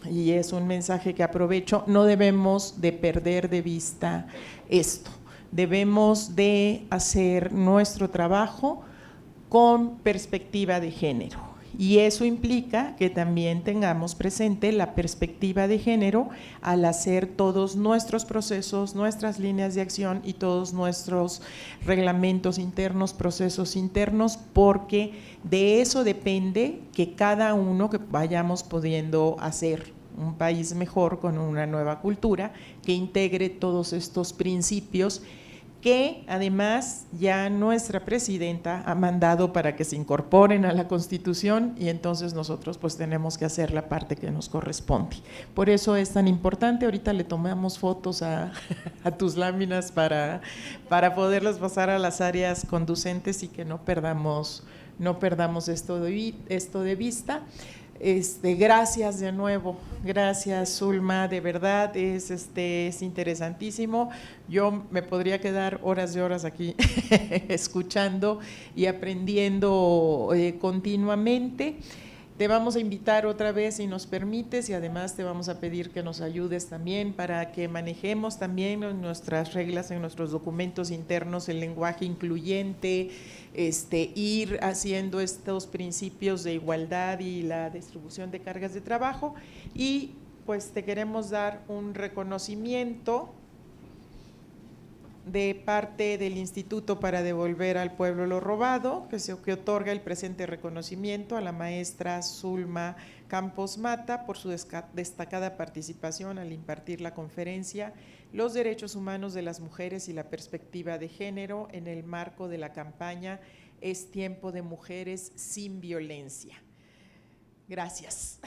y es un mensaje que aprovecho, no debemos de perder de vista esto. Debemos de hacer nuestro trabajo con perspectiva de género. Y eso implica que también tengamos presente la perspectiva de género al hacer todos nuestros procesos, nuestras líneas de acción y todos nuestros reglamentos internos, procesos internos, porque de eso depende que cada uno que vayamos pudiendo hacer un país mejor con una nueva cultura que integre todos estos principios que además ya nuestra presidenta ha mandado para que se incorporen a la Constitución, y entonces nosotros pues tenemos que hacer la parte que nos corresponde. Por eso es tan importante. Ahorita le tomamos fotos a tus láminas para poderlas pasar a las áreas conducentes y que no perdamos esto de vista. Gracias de nuevo, gracias Zulma, de verdad es interesantísimo. Yo me podría quedar horas y horas aquí escuchando y aprendiendo continuamente. Te vamos a invitar otra vez si nos permites, y además te vamos a pedir que nos ayudes también para que manejemos también en nuestras reglas, en nuestros documentos internos, el lenguaje incluyente, ir haciendo estos principios de igualdad y la distribución de cargas de trabajo. Y pues te queremos dar un reconocimiento de parte del Instituto para Devolver al Pueblo lo Robado, que otorga el presente reconocimiento a la maestra Zulma Campos Mata por su destacada participación al impartir la conferencia Los derechos humanos de las mujeres y la perspectiva de género en el marco de la campaña Es tiempo de mujeres sin violencia. Gracias.